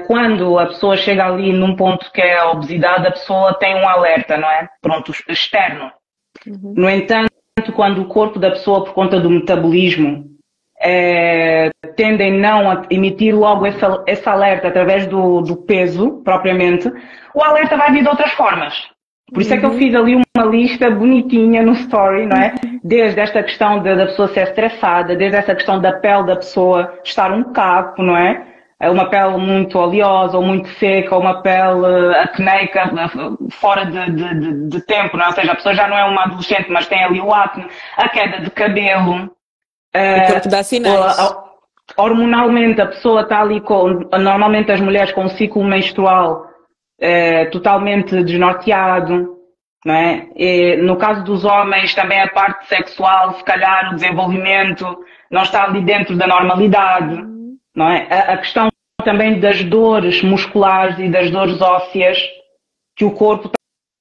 quando a pessoa chega ali num ponto que é a obesidade, a pessoa tem um alerta, não é? Pronto, externo. No entanto, quando o corpo da pessoa, por conta do metabolismo, tendem não a emitir logo esse alerta através do peso, propriamente, o alerta vai vir de outras formas. Por isso é que eu fiz ali uma lista bonitinha no story, não é? Desde esta questão da pessoa ser estressada, desde essa questão da pele da pessoa estar um caco, não é? Uma pele muito oleosa ou muito seca, ou uma pele acneica fora de tempo, não é? Ou seja, a pessoa já não é uma adolescente, mas tem ali o acne, a queda de cabelo. O corpo dá sinais. Hormonalmente, a pessoa está ali normalmente as mulheres com um ciclo menstrual totalmente desnorteado, não é? E, no caso dos homens, também a parte sexual, se calhar o desenvolvimento não está ali dentro da normalidade, não é? A questão também das dores musculares e das dores ósseas, que o corpo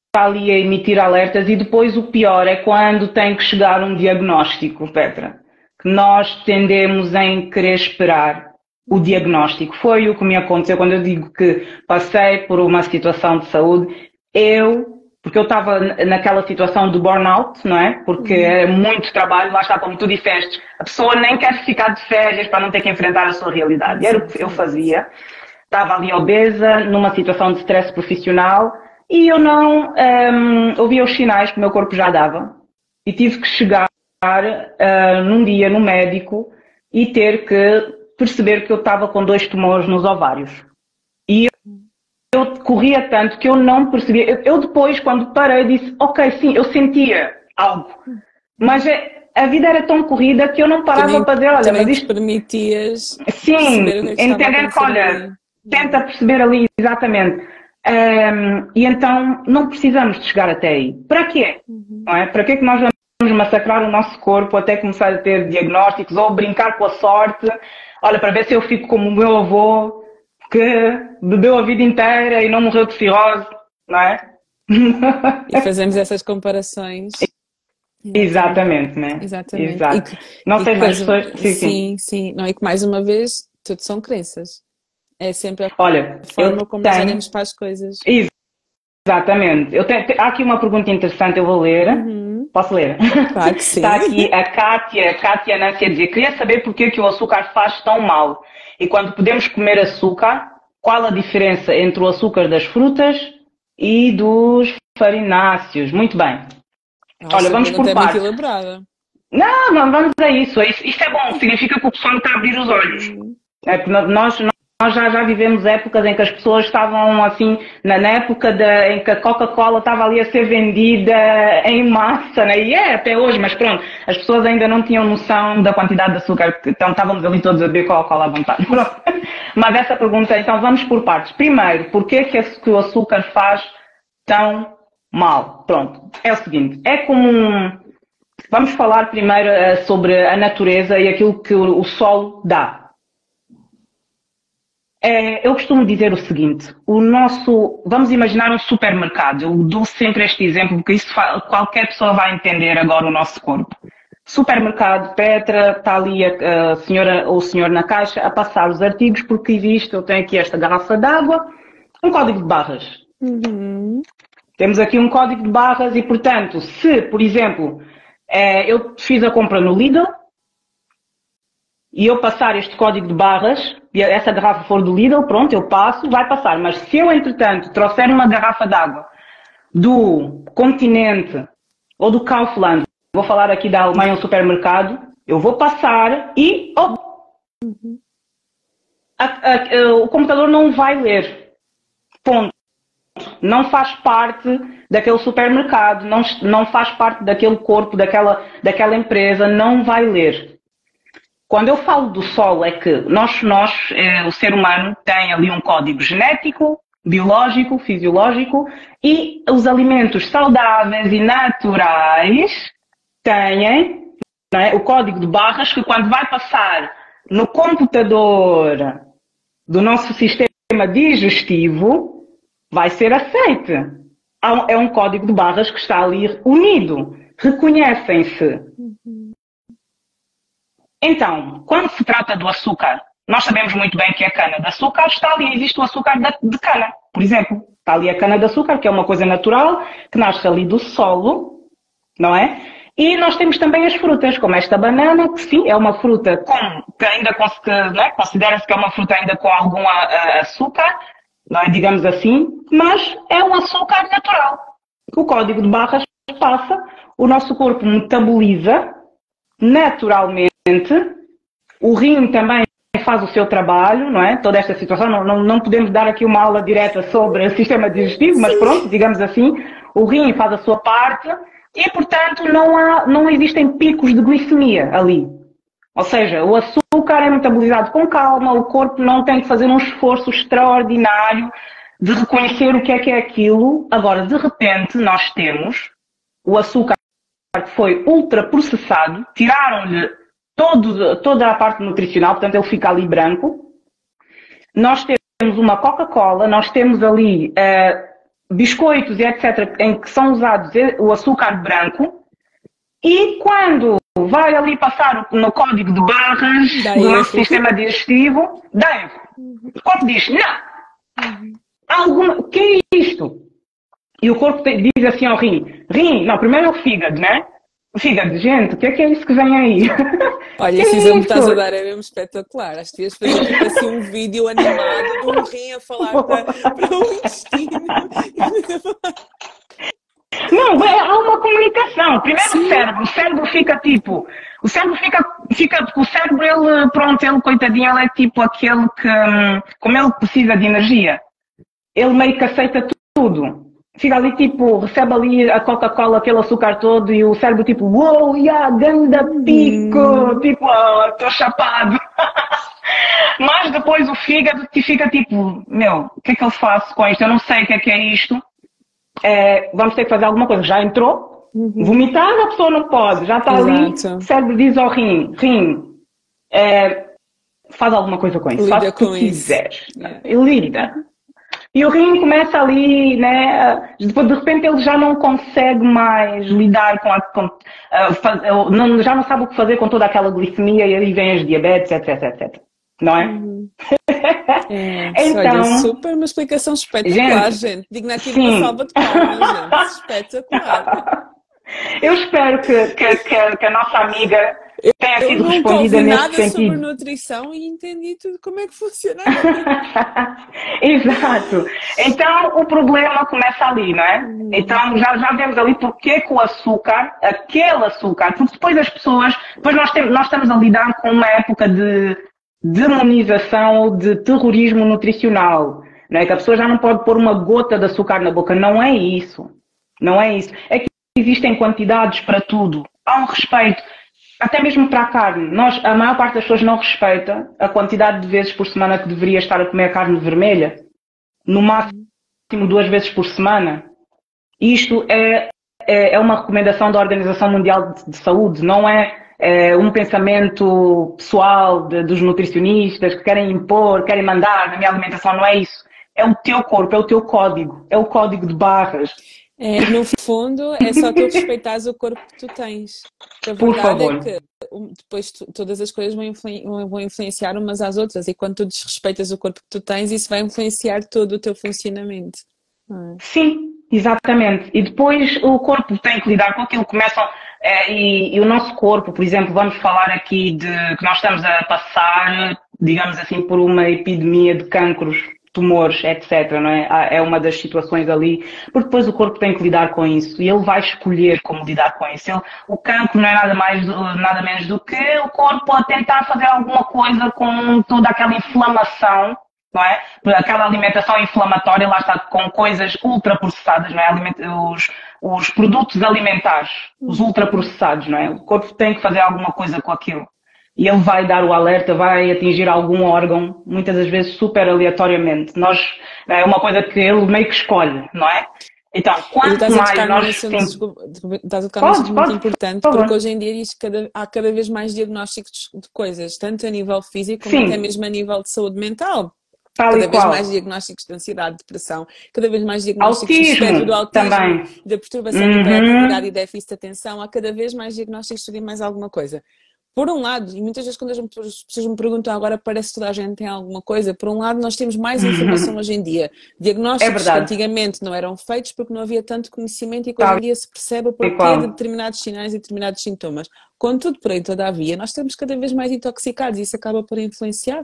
está ali a emitir alertas, e depois o pior é quando tem que chegar um diagnóstico, Petra, que nós tendemos em querer esperar o diagnóstico. Foi o que me aconteceu quando eu digo que passei por uma situação de saúde. Porque eu estava naquela situação do burnout, não é? Porque é muito trabalho, lá está, como tu disseste, a pessoa nem quer ficar de férias para não ter que enfrentar a sua realidade. E era o que eu fazia. Estava ali obesa, numa situação de stress profissional, e eu não ouvia os sinais que o meu corpo já dava. E tive que chegar num dia no médico e ter que perceber que eu estava com 2 tumores nos ovários. E eu corria tanto que eu não percebia. Eu depois, quando parei, disse, ok, sim, eu sentia algo. Mas a vida era tão corrida que eu não parava para dizer, olha, mas isto... permitias Sim, entendendo que, olha, tenta perceber ali, exatamente. E então, não precisamos de chegar até aí. Para quê? Não é? Para que é que nós vamos massacrar o nosso corpo até começar a ter diagnósticos ou brincar com a sorte? Olha, para ver se eu fico como o meu avô, que bebeu a vida inteira e não morreu de cirrose, não é? E fazemos essas comparações. Exatamente, né? Exatamente. Exato. Não sei se as pessoas... Sim. Não, e que mais uma vez, tudo são crenças. É sempre a Olha, forma como nós olhamos para as coisas. Exatamente. Há aqui uma pergunta interessante, eu vou ler. Posso ler? Claro que sim. Está aqui a Kátia Nancy a dizer, queria saber porque que o açúcar faz tão mal. E quando podemos comer açúcar, qual a diferença entre o açúcar das frutas e dos farináceos? Muito bem. Nossa, olha, vamos por partes. Não, vamos a isso. Isso é bom, significa que o pessoal está a abrir os olhos. É que nós já vivemos épocas em que as pessoas estavam assim, na época em que a Coca-Cola estava ali a ser vendida em massa, né? E é até hoje, mas pronto, as pessoas ainda não tinham noção da quantidade de açúcar, então estávamos ali todos a beber Coca-Cola à vontade. Pronto. Mas essa pergunta, então vamos por partes. Primeiro, porquê que o açúcar faz tão mal? Pronto, é o seguinte, é comum. Vamos falar primeiro sobre a natureza e aquilo que o solo dá. Eu costumo dizer o seguinte, vamos imaginar um supermercado, eu dou sempre este exemplo porque isso qualquer pessoa vai entender agora o nosso corpo. Supermercado, Petra, está ali a senhora ou o senhor na caixa a passar os artigos porque existe, eu tenho aqui esta garrafa d'água, um código de barras. Uhum. Temos aqui um código de barras e, portanto, se, por exemplo, eu fiz a compra no Lidl e eu passar este código de barras, e essa garrafa for do Lidl, pronto, eu passo, vai passar. Mas se eu, entretanto, trouxer uma garrafa d'água do Continente ou do Kaufland, vou falar aqui da Alemanha, um supermercado, eu vou passar e o computador não vai ler. Ponto. Não faz parte daquele supermercado, não faz parte daquele corpo, daquela empresa, não vai ler. Quando eu falo do solo é que o ser humano tem ali um código genético, biológico, fisiológico e os alimentos saudáveis e naturais têm, não é, o código de barras que quando vai passar no computador do nosso sistema digestivo vai ser aceite. É um código de barras que está ali unido. Reconhecem-se. Então, quando se trata do açúcar, nós sabemos muito bem que a cana-de-açúcar está ali, existe o açúcar de cana, por exemplo. Está ali a cana-de-açúcar, que é uma coisa natural, que nasce ali do solo, não é? E nós temos também as frutas, como esta banana, que sim, é uma fruta que ainda considera-se que é uma fruta ainda com algum açúcar, não é? Digamos assim, mas é um açúcar natural. O código de barras passa, o nosso corpo metaboliza naturalmente. O rim também faz o seu trabalho, não é? Toda esta situação, não podemos dar aqui uma aula direta sobre o sistema digestivo, mas pronto, digamos assim, o rim faz a sua parte e, portanto, não existem picos de glicemia ali. Ou seja, o açúcar é metabolizado com calma, o corpo não tem que fazer um esforço extraordinário de reconhecer o que é aquilo. Agora, de repente, nós temos o açúcar que foi ultraprocessado, tiraram-lhe toda a parte nutricional, portanto ele fica ali branco. Nós temos uma Coca-Cola, nós temos ali biscoitos e etc. em que são usados o açúcar branco e quando vai ali passar no código de barras do nosso sistema digestivo, dá o corpo diz, não, que é isto? E o corpo diz assim ao rim, não, primeiro é o fígado, né? O fígado, gente, o que é isso que vem aí? Olha, esse exemplo que estás a dar é mesmo espetacular. Acho que ias fazer tipo assim um vídeo animado de um rim a falar para o intestino. Não, há uma comunicação. Primeiro o cérebro fica tipo... O cérebro ele, coitadinho, ele é tipo aquele que... Como ele precisa de energia, ele meio que aceita tudo. Fica ali tipo, recebe ali a Coca-Cola, aquele açúcar todo e o cérebro tipo, uou, ganda pico, tipo, estou chapado. Mas depois o fígado fica tipo, o que é que eu faço com isto? Eu não sei o que é isto. Vamos ter que fazer alguma coisa. Já entrou? Vomitar a pessoa não pode, já está ali, o cérebro diz ao rim, faz alguma coisa com isso, faz o que quiseres. Lida. E o rim começa ali, né? Depois, de repente ele já não consegue mais lidar já não sabe o que fazer com toda aquela glicemia e aí vem as diabetes, etc. Não é? Então, olha, uma explicação espetacular, gente. Digna aqui de uma salva de palmas, gente. Espetacular. Eu espero que a nossa amiga tenha sido respondida nesse sentido. Eu nada sobre nutrição e entendi tudo como é que funciona. Exato. Então o problema começa ali, não é? Então já vemos ali porque que o açúcar, aquele açúcar, porque depois as pessoas, depois nós estamos a lidar com uma época de demonização ou de terrorismo nutricional. Não é que a pessoa já não pode pôr uma gota de açúcar na boca. Não é isso. Não é isso. É que existem quantidades para tudo. Há um respeito. Até mesmo para a carne. A maior parte das pessoas não respeita a quantidade de vezes por semana que deveria estar a comer carne vermelha. No máximo 2 vezes por semana. Isto é uma recomendação da Organização Mundial de Saúde. Não é um pensamento pessoal dos nutricionistas que querem impor, querem mandar na minha alimentação. Não é isso. É o teu corpo, é o teu código. É o código de barras. No fundo, é só tu respeitares o corpo que tu tens. A Por verdade favor. é que depois todas as coisas vão influenciar umas às outras, e quando tu desrespeitas o corpo que tu tens, isso vai influenciar todo o teu funcionamento. Sim, exatamente. E depois o corpo tem que lidar com aquilo. Começam, e o nosso corpo, por exemplo, vamos falar aqui de que nós estamos a passar, digamos assim, por uma epidemia de cancros, tumores, etc. Não é? É uma das situações ali, porque depois o corpo tem que lidar com isso e ele vai escolher como lidar com isso. O cancro não é nada menos do que o corpo a tentar fazer alguma coisa com toda aquela inflamação, não é? Aquela alimentação inflamatória, lá está, com coisas ultraprocessadas, não é? Os produtos alimentares, os ultraprocessados, não é? O corpo tem que fazer alguma coisa com aquilo. E ele vai dar o alerta, vai atingir algum órgão, muitas das vezes super aleatoriamente. É uma coisa que ele meio que escolhe, não é? Então, quanto mais nós... Estás a tocar num assunto muito importante, porque hoje em dia há cada vez mais diagnósticos de coisas, tanto a nível físico como até mesmo a nível de saúde mental. Cada vez mais diagnósticos de ansiedade, depressão, cada vez mais diagnósticos de espectro do autismo, também. da perturbação de hiperatividade e déficit de atenção. Há cada vez mais diagnósticos de mais alguma coisa. Por um lado, e muitas vezes quando as pessoas me perguntam agora, parece que toda a gente tem alguma coisa, por um lado nós temos mais informação hoje em dia. Diagnósticos que antigamente não eram feitos porque não havia tanto conhecimento e que hoje em dia se percebe o porquê de determinados sinais e determinados sintomas. Contudo, porém, todavia, nós estamos cada vez mais intoxicados e isso acaba por influenciar.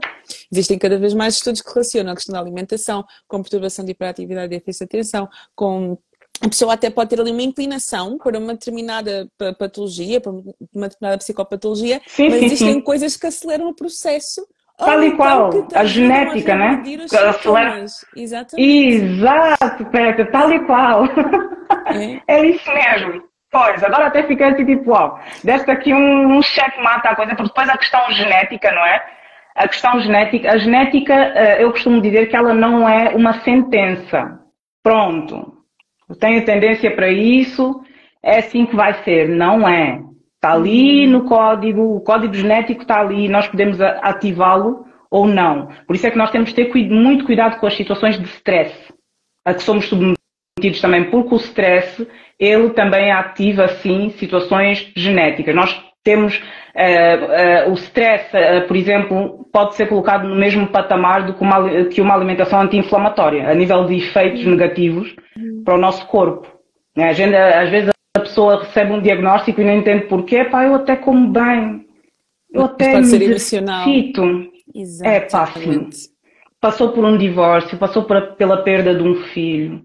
Existem cada vez mais estudos que relacionam a questão da alimentação com perturbação de hiperatividade e déficit de atenção, com... A pessoa até pode ter ali uma inclinação para uma determinada patologia, para uma determinada psicopatologia, mas existem coisas que aceleram o processo. Tal e qual, a genética, né? Exatamente. Exato, Petra, tal e qual. É isso mesmo. Pois, agora até fiquei assim tipo, deste aqui um checkmate à coisa, porque depois a questão genética, não é? A genética, eu costumo dizer que ela não é uma sentença. Pronto. Eu tenho tendência para isso, é assim que vai ser. Não é. Está ali no código, o código genético está ali, nós podemos ativá-lo ou não. Por isso é que nós temos que ter muito cuidado com as situações de stress, a que somos submetidos também, porque o stress, ele também ativa, sim, situações genéticas. Nós temos o stress, por exemplo, pode ser colocado no mesmo patamar que uma alimentação anti-inflamatória, a nível de efeitos negativos para o nosso corpo. Às vezes a pessoa recebe um diagnóstico e não entende porquê. Eu até como bem, eu até pode me ser emocional. Exatamente. Passou por um divórcio, passou pela perda de um filho,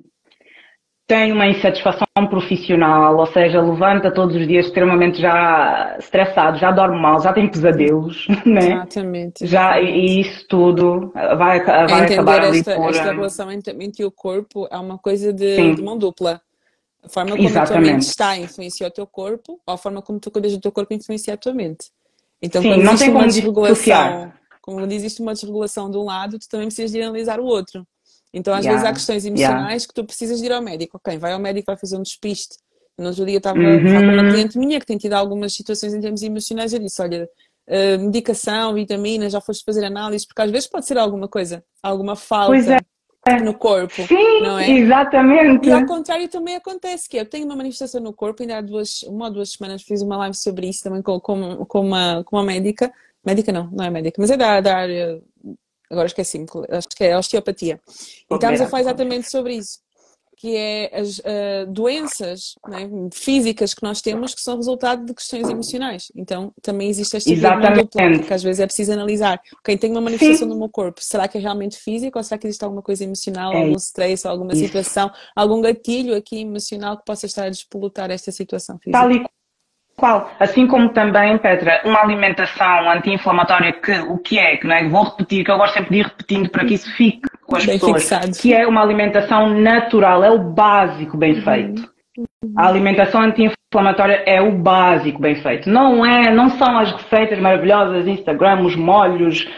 tem uma insatisfação profissional, ou seja, levanta todos os dias extremamente já estressado, já dorme mal, já tem pesadelos, né? Exatamente. E isso tudo vai acabar ali por... Esta relação entre a mente e o corpo é uma coisa de mão dupla. A forma como a tua mente está influencia o teu corpo, ou a forma como tu cuidas do teu corpo influencia a tua mente. Então, quando existe uma desregulação, quando existe uma desregulação de um lado, tu também precisas de analisar o outro. Então, às vezes há questões emocionais que tu precisas de ir ao médico. Ok, vai ao médico, vai fazer um despiste. No outro dia eu estava a falar com uma cliente minha que tem tido algumas situações em termos emocionais. Eu disse, olha, medicação, vitaminas, já foste fazer análise, porque às vezes pode ser alguma coisa, alguma falta no corpo. Sim, não é? Exatamente. E ao contrário também acontece, que eu tenho uma manifestação no corpo, ainda há uma ou duas semanas fiz uma live sobre isso também com uma médica. Médica não é médica, mas é da área... Agora esqueci-me, acho que é a osteopatia. E estávamos a falar exatamente sobre isso, que é as doenças, né, físicas que nós temos que são resultado de questões emocionais. Então também existe esta via dupla, que às vezes é preciso analisar. Quem tem uma manifestação no meu corpo, será que é realmente físico ou será que existe alguma coisa emocional, algum stress, alguma situação, algum gatilho aqui emocional que possa estar a despolutar esta situação física? Tal e qual. Assim como também, Petra, uma alimentação anti-inflamatória que não é? Vou repetir, que eu gosto sempre de ir repetindo para que isso fique com as Bem pessoas, fixado. que é uma alimentação natural, é o básico bem feito. A alimentação anti-inflamatória é o básico bem feito. Não são as receitas maravilhosas, Instagram, os molhos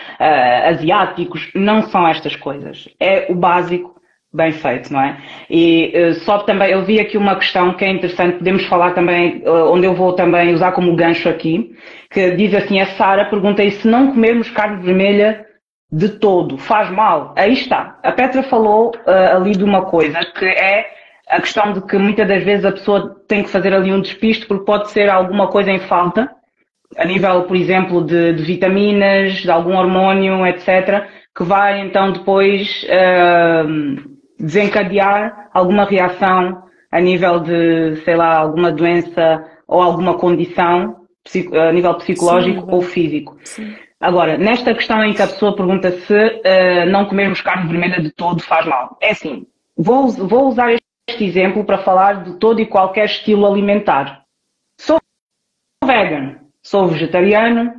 asiáticos, não são estas coisas. É o básico bem feito, não é? E só também, eu vi aqui uma questão que é interessante, podemos falar também, onde eu vou também usar como gancho aqui, que diz assim, a Sara pergunta, e se não comermos carne vermelha de todo, faz mal? Aí está. A Petra falou ali de uma coisa, que é a questão de que muitas das vezes a pessoa tem que fazer ali um despiste porque pode ser alguma coisa em falta, a nível, por exemplo, de vitaminas, de algum hormônio, etc., que vai então depois desencadear alguma reação a nível de, sei lá, alguma doença ou alguma condição a nível psicológico ou físico. Sim. Agora, nesta questão em que a pessoa pergunta se não comermos carne vermelha de todo faz mal. É assim, vou usar este exemplo para falar de todo e qualquer estilo alimentar. Sou vegan, sou vegetariano,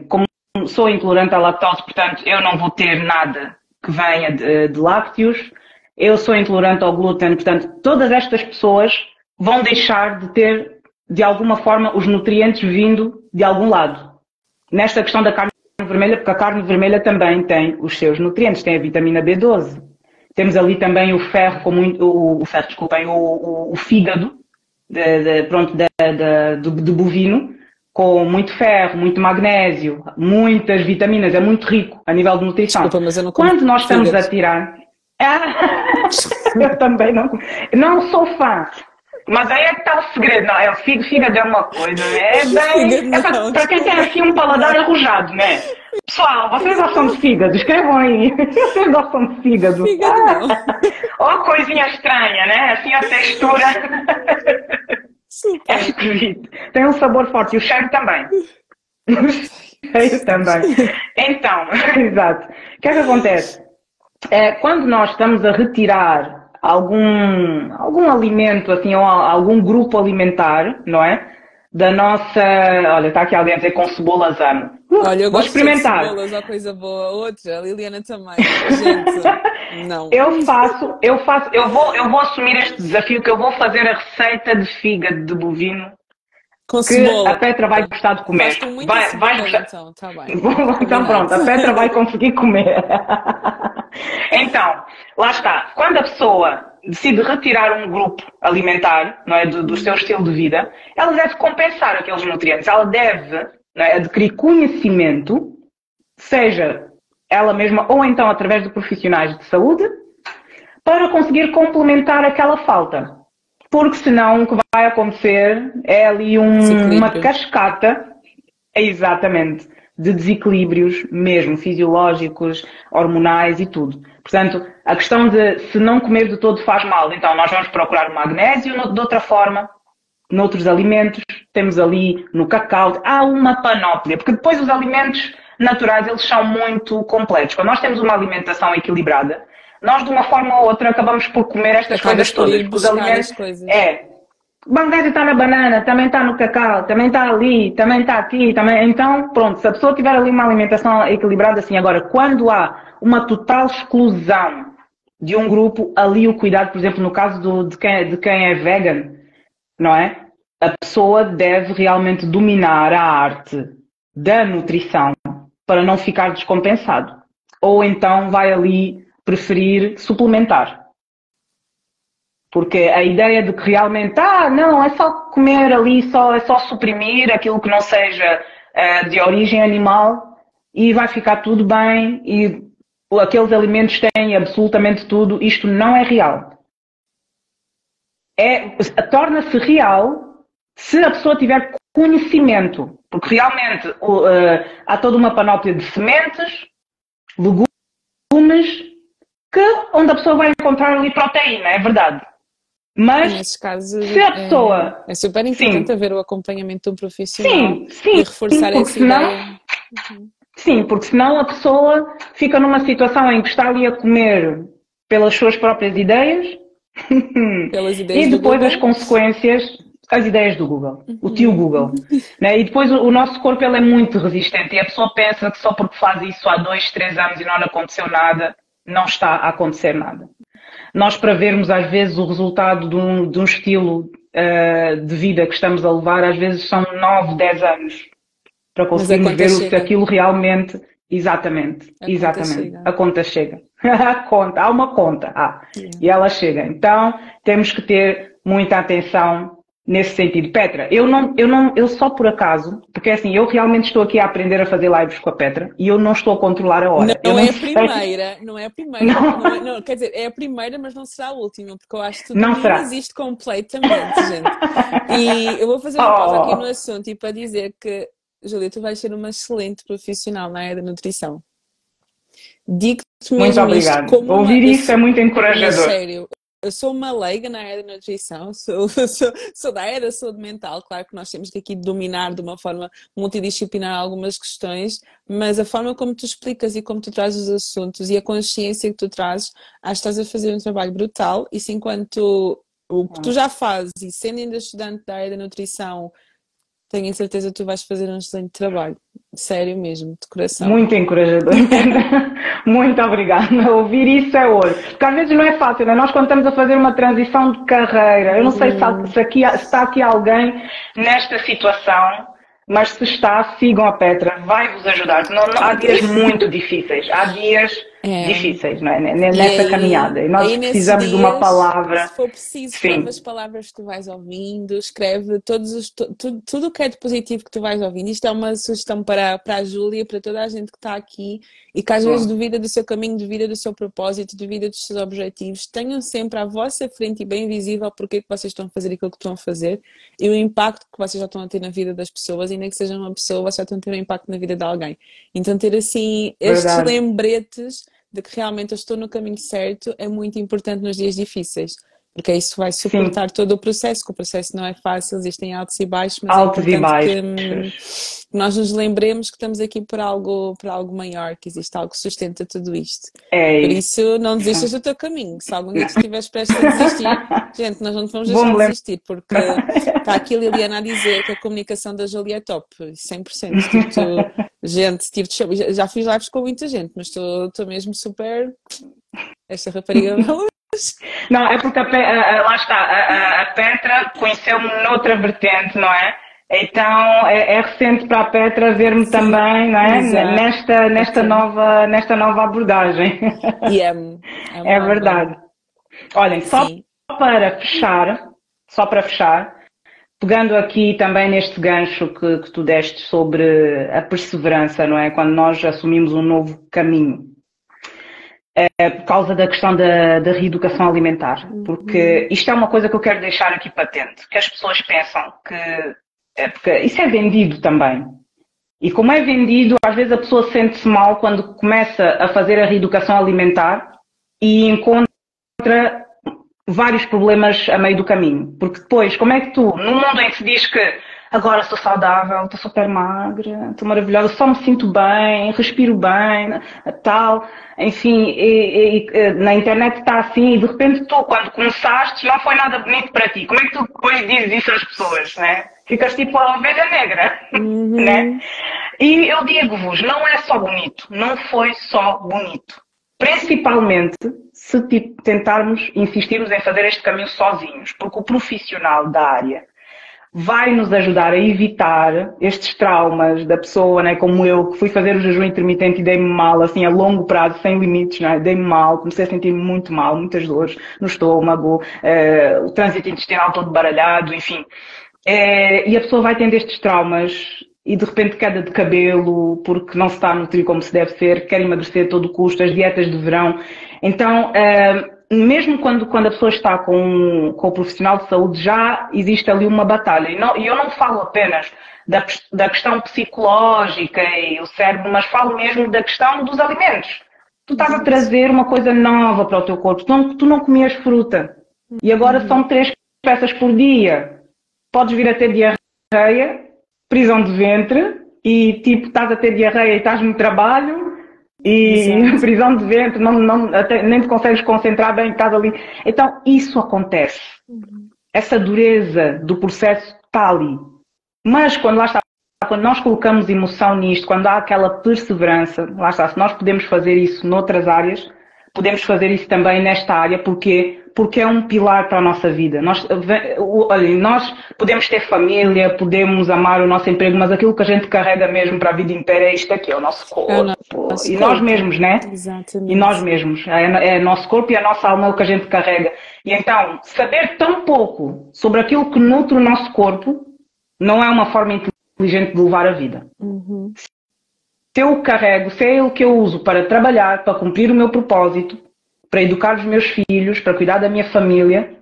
como sou intolerante à lactose, portanto eu não vou ter nada que venha de lácteos, eu sou intolerante ao glúten, portanto todas estas pessoas vão deixar de ter, de alguma forma, os nutrientes vindo de algum lado. Nesta questão da carne vermelha, porque a carne vermelha também tem os seus nutrientes, tem a vitamina B12. Temos ali também o ferro, o fígado do bovino, com muito ferro, muito magnésio, muitas vitaminas, é muito rico a nível de nutrição. Desculpa, mas eu não como Quando nós estamos fígado. a tirar... eu também não sou fã. Mas aí é que está o segredo, não, o fígado é uma coisa, para quem tem assim um paladar arrojado, né? Pessoal, vocês gostam de fígado? Escrevam aí. Vocês gostam de fígado? Fígado não. Ó, coisinha estranha, né? Assim a textura. Super. É esquisito. Tem um sabor forte e o cheiro também. O cheiro também. Então, exato. O que é que acontece? Quando nós estamos a retirar algum alimento, assim, ou algum grupo alimentar, não é? Da nossa... Olha, está aqui alguém a dizer com cebolas amo. Olha, eu Vou gosto experimentar. de cebolas, ó, coisa boa. Outra, a Liliana também. Gente, não. Eu vou assumir este desafio que eu vou fazer a receita de fígado de bovino Com que cebola. a Petra vai gostar de comer. Faz com muita cebola, gostar. então, tá bem. Então pronto, a Petra vai conseguir comer. Então, lá está. Quando a pessoa decide retirar um grupo alimentar, não é, do seu estilo de vida, ela deve compensar aqueles nutrientes. Ela deve, não é, adquirir conhecimento, seja ela mesma ou então através de profissionais de saúde, para conseguir complementar aquela falta. Porque senão o que vai acontecer é ali uma cascata, exatamente, de desequilíbrios mesmo, fisiológicos, hormonais e tudo. Portanto, a questão de se não comer de todo faz mal, então nós vamos procurar o magnésio de outra forma, noutros alimentos, temos ali no cacau, há uma panóplia, porque depois os alimentos naturais, eles são muito completos. Quando nós temos uma alimentação equilibrada, nós de uma forma ou outra acabamos por comer estas coisas todas. Os alimentos, o magnésio está na banana, também está no cacau, também está ali, também está aqui, também. Então, pronto, se a pessoa tiver ali uma alimentação equilibrada, assim, agora, quando há uma total exclusão de um grupo, ali o cuidado, por exemplo, no caso de quem é vegan, não é? A pessoa deve realmente dominar a arte da nutrição para não ficar descompensado. Ou então vai ali preferir suplementar. Porque a ideia de que realmente, não, é só comer ali, é só suprimir aquilo que não seja de origem animal e vai ficar tudo bem e aqueles alimentos têm absolutamente tudo, isto não é real. Torna-se real se a pessoa tiver conhecimento, porque realmente há toda uma panóplia de sementes, legumes, onde a pessoa vai encontrar ali proteína, é verdade. Mas, nesses casos, se a pessoa... é super importante haver o acompanhamento de um profissional sim, e reforçar essa ideia. Sim, porque senão a pessoa fica numa situação em que está ali a comer pelas suas próprias ideias, pelas ideias e depois as consequências as ideias do Google, o tio Google, né? E depois o nosso corpo ele é muito resistente e a pessoa pensa que só porque faz isso há 2, 3 anos e não aconteceu nada, não está a acontecer nada. Nós, para vermos às vezes o resultado de um estilo de vida que estamos a levar, às vezes são 9, 10 anos para conseguirmos ver se aquilo realmente... Exatamente, a conta chega. Há uma conta, e ela chega. Então, temos que ter muita atenção nesse sentido. Petra, eu só por acaso, porque assim, eu realmente estou aqui a aprender a fazer lives com a Petra e eu não estou a controlar a hora. Não é a primeira, não, quer dizer, é a primeira, mas não será a última, porque eu acho que tudo não existe completamente, gente. E eu vou fazer uma pausa aqui no assunto e para dizer que Júlia, tu vais ser uma excelente profissional na área da nutrição. Digo-te mesmo muito obrigada. Isto como ouvir isso é muito encorajador. Sério, eu sou uma leiga na área da nutrição, sou da área da saúde mental. Claro que nós temos que aqui dominar de uma forma multidisciplinar algumas questões, mas a forma como tu explicas e como tu trazes os assuntos e a consciência que tu trazes, acho que estás a fazer um trabalho brutal. Isso enquanto o que tu já fazes e sendo ainda estudante da área da nutrição, tenho certeza que tu vais fazer um excelente trabalho. Sério mesmo, de coração. Muito encorajador. Muito obrigada. Ouvir isso é ouro. Porque às vezes não é fácil, né? Nós quando estamos a fazer uma transição de carreira, eu não sei se está aqui alguém nesta situação, mas se está, sigam a Petra, vai-vos ajudar. Há dias muito difíceis. Há dias difíceis, não é? Nessa caminhada. E nós precisamos de uma palavra. Se for preciso, escreve as palavras que tu vais ouvindo, escreve tudo o que é de positivo que tu vais ouvindo. Isto é uma sugestão para a Júlia, para toda a gente que está aqui e que às vezes duvida do seu caminho, duvida do seu propósito, duvida dos seus objetivos. Tenham sempre à vossa frente e bem visível porque é que vocês estão a fazer aquilo que estão a fazer e o impacto que vocês já estão a ter na vida das pessoas, e nem que seja uma pessoa, vocês já estão a ter um impacto na vida de alguém. Então ter assim estes lembretes de que realmente eu estou no caminho certo é muito importante nos dias difíceis, porque é isso que vai suportar todo o processo, que o processo não é fácil, existem altos e baixos, mas é importante que nós nos lembremos que estamos aqui por algo maior, que existe algo que sustenta tudo isto. Por isso, não desistas do teu caminho. Se algum dia estiveres prestes a desistir, gente, nós não te vamos deixar de desistir, porque está aqui a Liliana a dizer que a comunicação da Júlia é top, 100%. Gente, já fiz lives com muita gente, mas estou mesmo super... Esta rapariga... Não, é porque lá está, a Petra conheceu-me noutra vertente, não é? Então é recente para a Petra ver-me também, não é? Nesta nova abordagem. E é verdade. Olhem, só para fechar, pegando aqui também neste gancho que tu deste sobre a perseverança, não é? Quando nós assumimos um novo caminho. Por causa da questão da reeducação alimentar, porque isto é uma coisa que eu quero deixar aqui patente, que as pessoas pensam porque isso é vendido também, e como é vendido, às vezes a pessoa sente-se mal quando começa a fazer a reeducação alimentar e encontra vários problemas a meio do caminho, porque depois, como é que tu, num mundo em que se diz que agora sou saudável, estou super magra, estou maravilhosa, só me sinto bem, respiro bem, tal, enfim, na internet está assim e de repente tu, quando começaste, não foi nada bonito para ti. Como é que tu depois dizes isso às pessoas, né? Ficas tipo a ovelha negra, né? E eu digo-vos, não é só bonito, não foi só bonito. Principalmente se tentarmos, insistirmos em fazer este caminho sozinhos, porque o profissional da área vai nos ajudar a evitar estes traumas da pessoa, né, como eu, que fui fazer o jejum intermitente e dei-me mal, assim, a longo prazo, sem limites, né, dei-me mal, comecei a sentir-me muito mal, muitas dores no estômago, o trânsito intestinal todo baralhado, enfim. E a pessoa vai tendo estes traumas e de repente queda de cabelo, porque não se está a nutrir como se deve ser, quer emagrecer a todo custo, as dietas de verão. Então, mesmo quando a pessoa está com o profissional de saúde, já existe ali uma batalha. E eu não falo apenas da questão psicológica e o cérebro, mas falo mesmo da questão dos alimentos. Tu estás a trazer uma coisa nova para o teu corpo. Tu não comias fruta. E agora são 3 peças por dia. Podes vir a ter diarreia, prisão de ventre, e tipo, estás a ter diarreia e estás no trabalho, e prisão de ventre, até nem te consegues concentrar bem, estás ali. Então, isso acontece. essa dureza do processo está ali. Mas quando lá está, quando nós colocamos emoção nisto, quando há aquela perseverança, lá está, se nós podemos fazer isso noutras áreas, podemos fazer isso também nesta área, porque é um pilar para a nossa vida. Olha, nós podemos ter família, podemos amar o nosso emprego, mas aquilo que a gente carrega mesmo para a vida inteira é isto aqui, é o nosso corpo. E nós mesmos, né? Exatamente. E nós mesmos. É o nosso corpo e a nossa alma o que a gente carrega. E então, saber tão pouco sobre aquilo que nutre o nosso corpo não é uma forma inteligente de levar a vida. Uhum. Se eu carrego, se é ele que eu uso para trabalhar, para cumprir o meu propósito, para educar os meus filhos, para cuidar da minha família,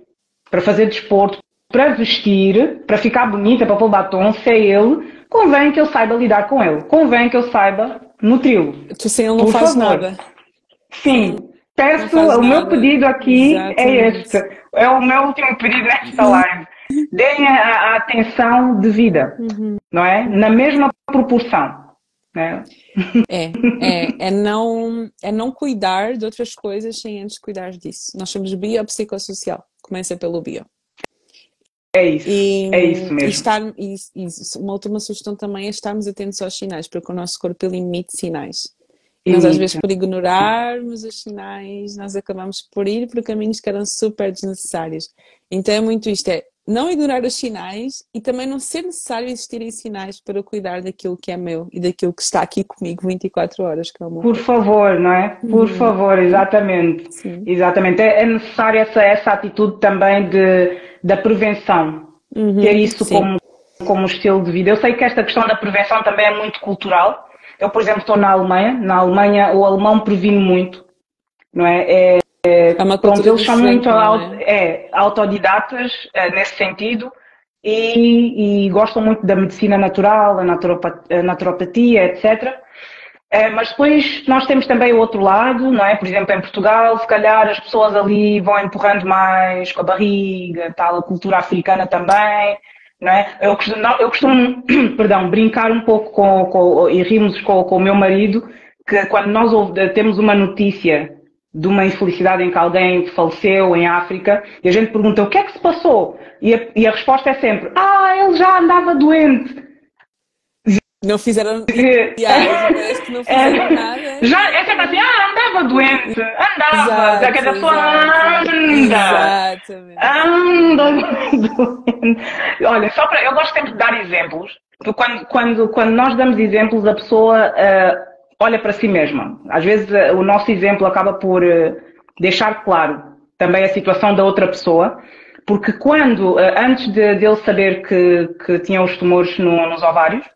para fazer desporto, para vestir, para ficar bonita, para pôr batom, se é ele, convém que eu saiba lidar com ele. Convém que eu saiba nutri-lo. Tu sem ele não faz nada. Sim. Peço, o meu pedido aqui é este. É o meu último pedido nesta live. Deem a atenção devida, não é? Na mesma proporção. É não cuidar de outras coisas sem antes cuidar disso. Nós somos biopsicossocial, começa pelo bio. É isso mesmo. Uma última sugestão também é estarmos atentos aos sinais, porque o nosso corpo ele emite sinais. Nós às vezes por ignorarmos os sinais, nós acabamos por ir por caminhos que eram super desnecessários. Então é muito isto, não ignorar os sinais e também não ser necessário existirem sinais para cuidar daquilo que é meu e daquilo que está aqui comigo 24 horas. Que é o meu Por favor, não é? Por favor, exatamente. Sim. Exatamente. É necessário essa atitude também da prevenção. Ter isso como estilo de vida. Eu sei que esta questão da prevenção também é muito cultural. Eu, por exemplo, estou na Alemanha. Na Alemanha o alemão previne muito, não é? Pronto, eles são muito autodidatas nesse sentido e gostam muito da medicina natural, a naturopatia, etc. Mas depois nós temos também o outro lado, não é? Por exemplo, em Portugal, se calhar as pessoas ali vão empurrando mais com a barriga, tal, a cultura africana também, não é? Eu costumo perdão, brincar um pouco e rimos com o meu marido, que quando nós temos uma notícia de uma infelicidade em que alguém faleceu em África, e a gente pergunta o que é que se passou? E a resposta é sempre, ele já andava doente. Não fizeram parece que não fizeram nada. É sempre assim, andava doente, andava, já que a pessoa anda doente. Olha, eu gosto sempre de dar exemplos, porque quando nós damos exemplos, a pessoa olha para si mesma. Às vezes o nosso exemplo acaba por deixar claro também a situação da outra pessoa, porque antes de ele saber que tinha os tumores nos ovários,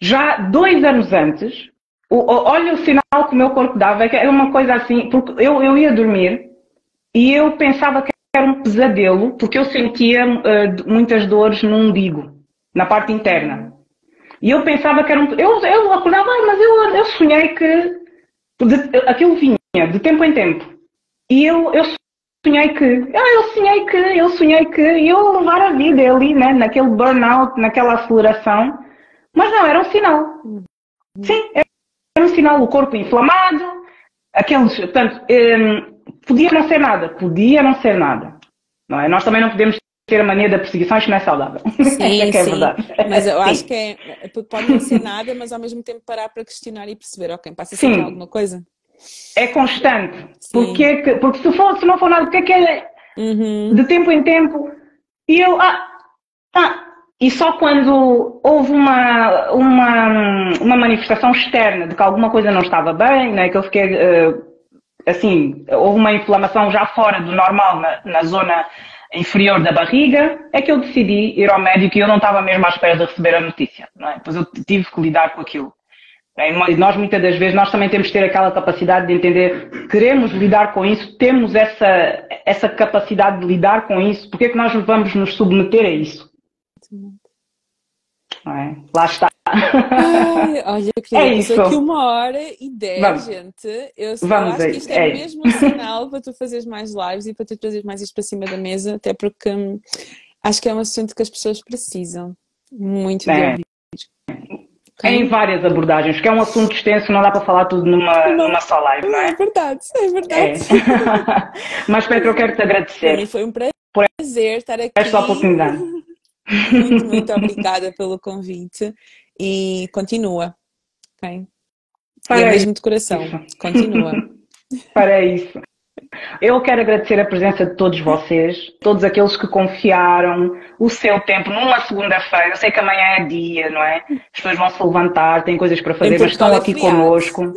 já 2 anos antes, olha o sinal que o meu corpo dava, que era uma coisa assim, porque eu ia dormir e eu pensava que era um pesadelo, porque eu sentia muitas dores no umbigo, na parte interna. E eu pensava que era eu acordava, mas eu sonhei que aquilo vinha de tempo em tempo. E eu sonhei que eu levar a vida ali, né, naquele burnout, naquela aceleração. Mas não, era um sinal. Sim, era um sinal, o corpo inflamado, portanto, podia não ser nada. Não é? Nós também não podemos ter a mania da perseguição, isto não é saudável. Sim, é verdade. Mas eu acho que pode não ser nada, mas ao mesmo tempo parar para questionar e perceber, ok, passa a ser alguma coisa? É constante. Porque se não for nada, porque é que é de tempo em tempo? E eu, e só quando houve uma manifestação externa de que alguma coisa não estava bem, né, que eu fiquei, houve uma inflamação já fora do normal na zona inferior da barriga, é que eu decidi ir ao médico e eu não estava mesmo à espera de receber a notícia, não é? Pois eu tive que lidar com aquilo. E nós, muitas das vezes, nós também temos que ter aquela capacidade de entender, queremos lidar com isso, temos essa capacidade de lidar com isso, porque é que nós vamos nos submeter a isso? Não é? Lá está. Ai, olha, querida, isso aqui 1h10, gente. Eu acho que isto é mesmo um sinal para tu fazeres mais lives e para tu trazeres mais isto para cima da mesa, até porque acho que é um assunto que as pessoas precisam muito de ouvir. Em várias abordagens, porque é um assunto extenso, não dá para falar tudo numa só live, não é? É verdade. Mas, Petra, eu quero te agradecer. Para mim foi um prazer. prazer estar aqui. esta oportunidade. Muito, muito obrigada pelo convite e continua, ok? E é mesmo de coração, continua. Para isso. Eu quero agradecer a presença de todos vocês, todos aqueles que confiaram o seu tempo numa segunda-feira. Eu sei que amanhã é dia, não é? As pessoas vão se levantar, têm coisas para fazer, mas estão aqui connosco.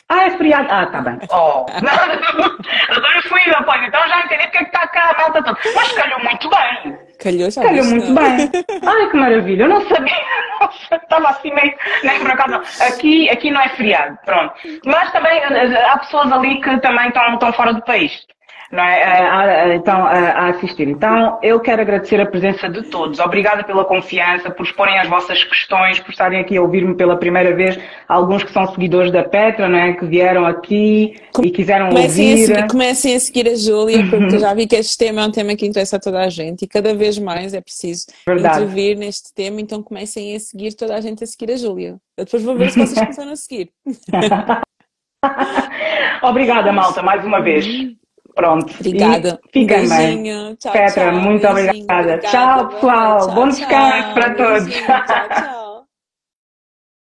Ah, é feriado. Ah, tá bem. Oh. Agora fui eu, pois, então já entendi porque é que está cá a malta toda. Mas calhou muito bem. Calhou muito bem. Ai, que maravilha. Eu não sabia. Estava assim meio... Nem por acaso, não. Aqui não é feriado, pronto. Mas também há pessoas ali que também estão fora do país. Não é? Então, a assistir. Então, eu quero agradecer a presença de todos. Obrigada pela confiança, por exporem as vossas questões, por estarem aqui a ouvir-me pela primeira vez. Alguns que são seguidores da Petra, não é? Que vieram aqui e quiseram ouvir. Comecem a seguir a Júlia, porque eu já vi que este tema é um tema que interessa a toda a gente e cada vez mais é preciso intervir neste tema, então comecem a seguir toda a gente a seguir a Júlia. Eu depois vou ver se vocês começam a seguir. Obrigada, malta, mais uma vez. Pronto. Obrigada. Fiquem bem. Tchau, Petra, muito obrigada. Tchau, pessoal. Bom descanso para todos. Tchau, tchau.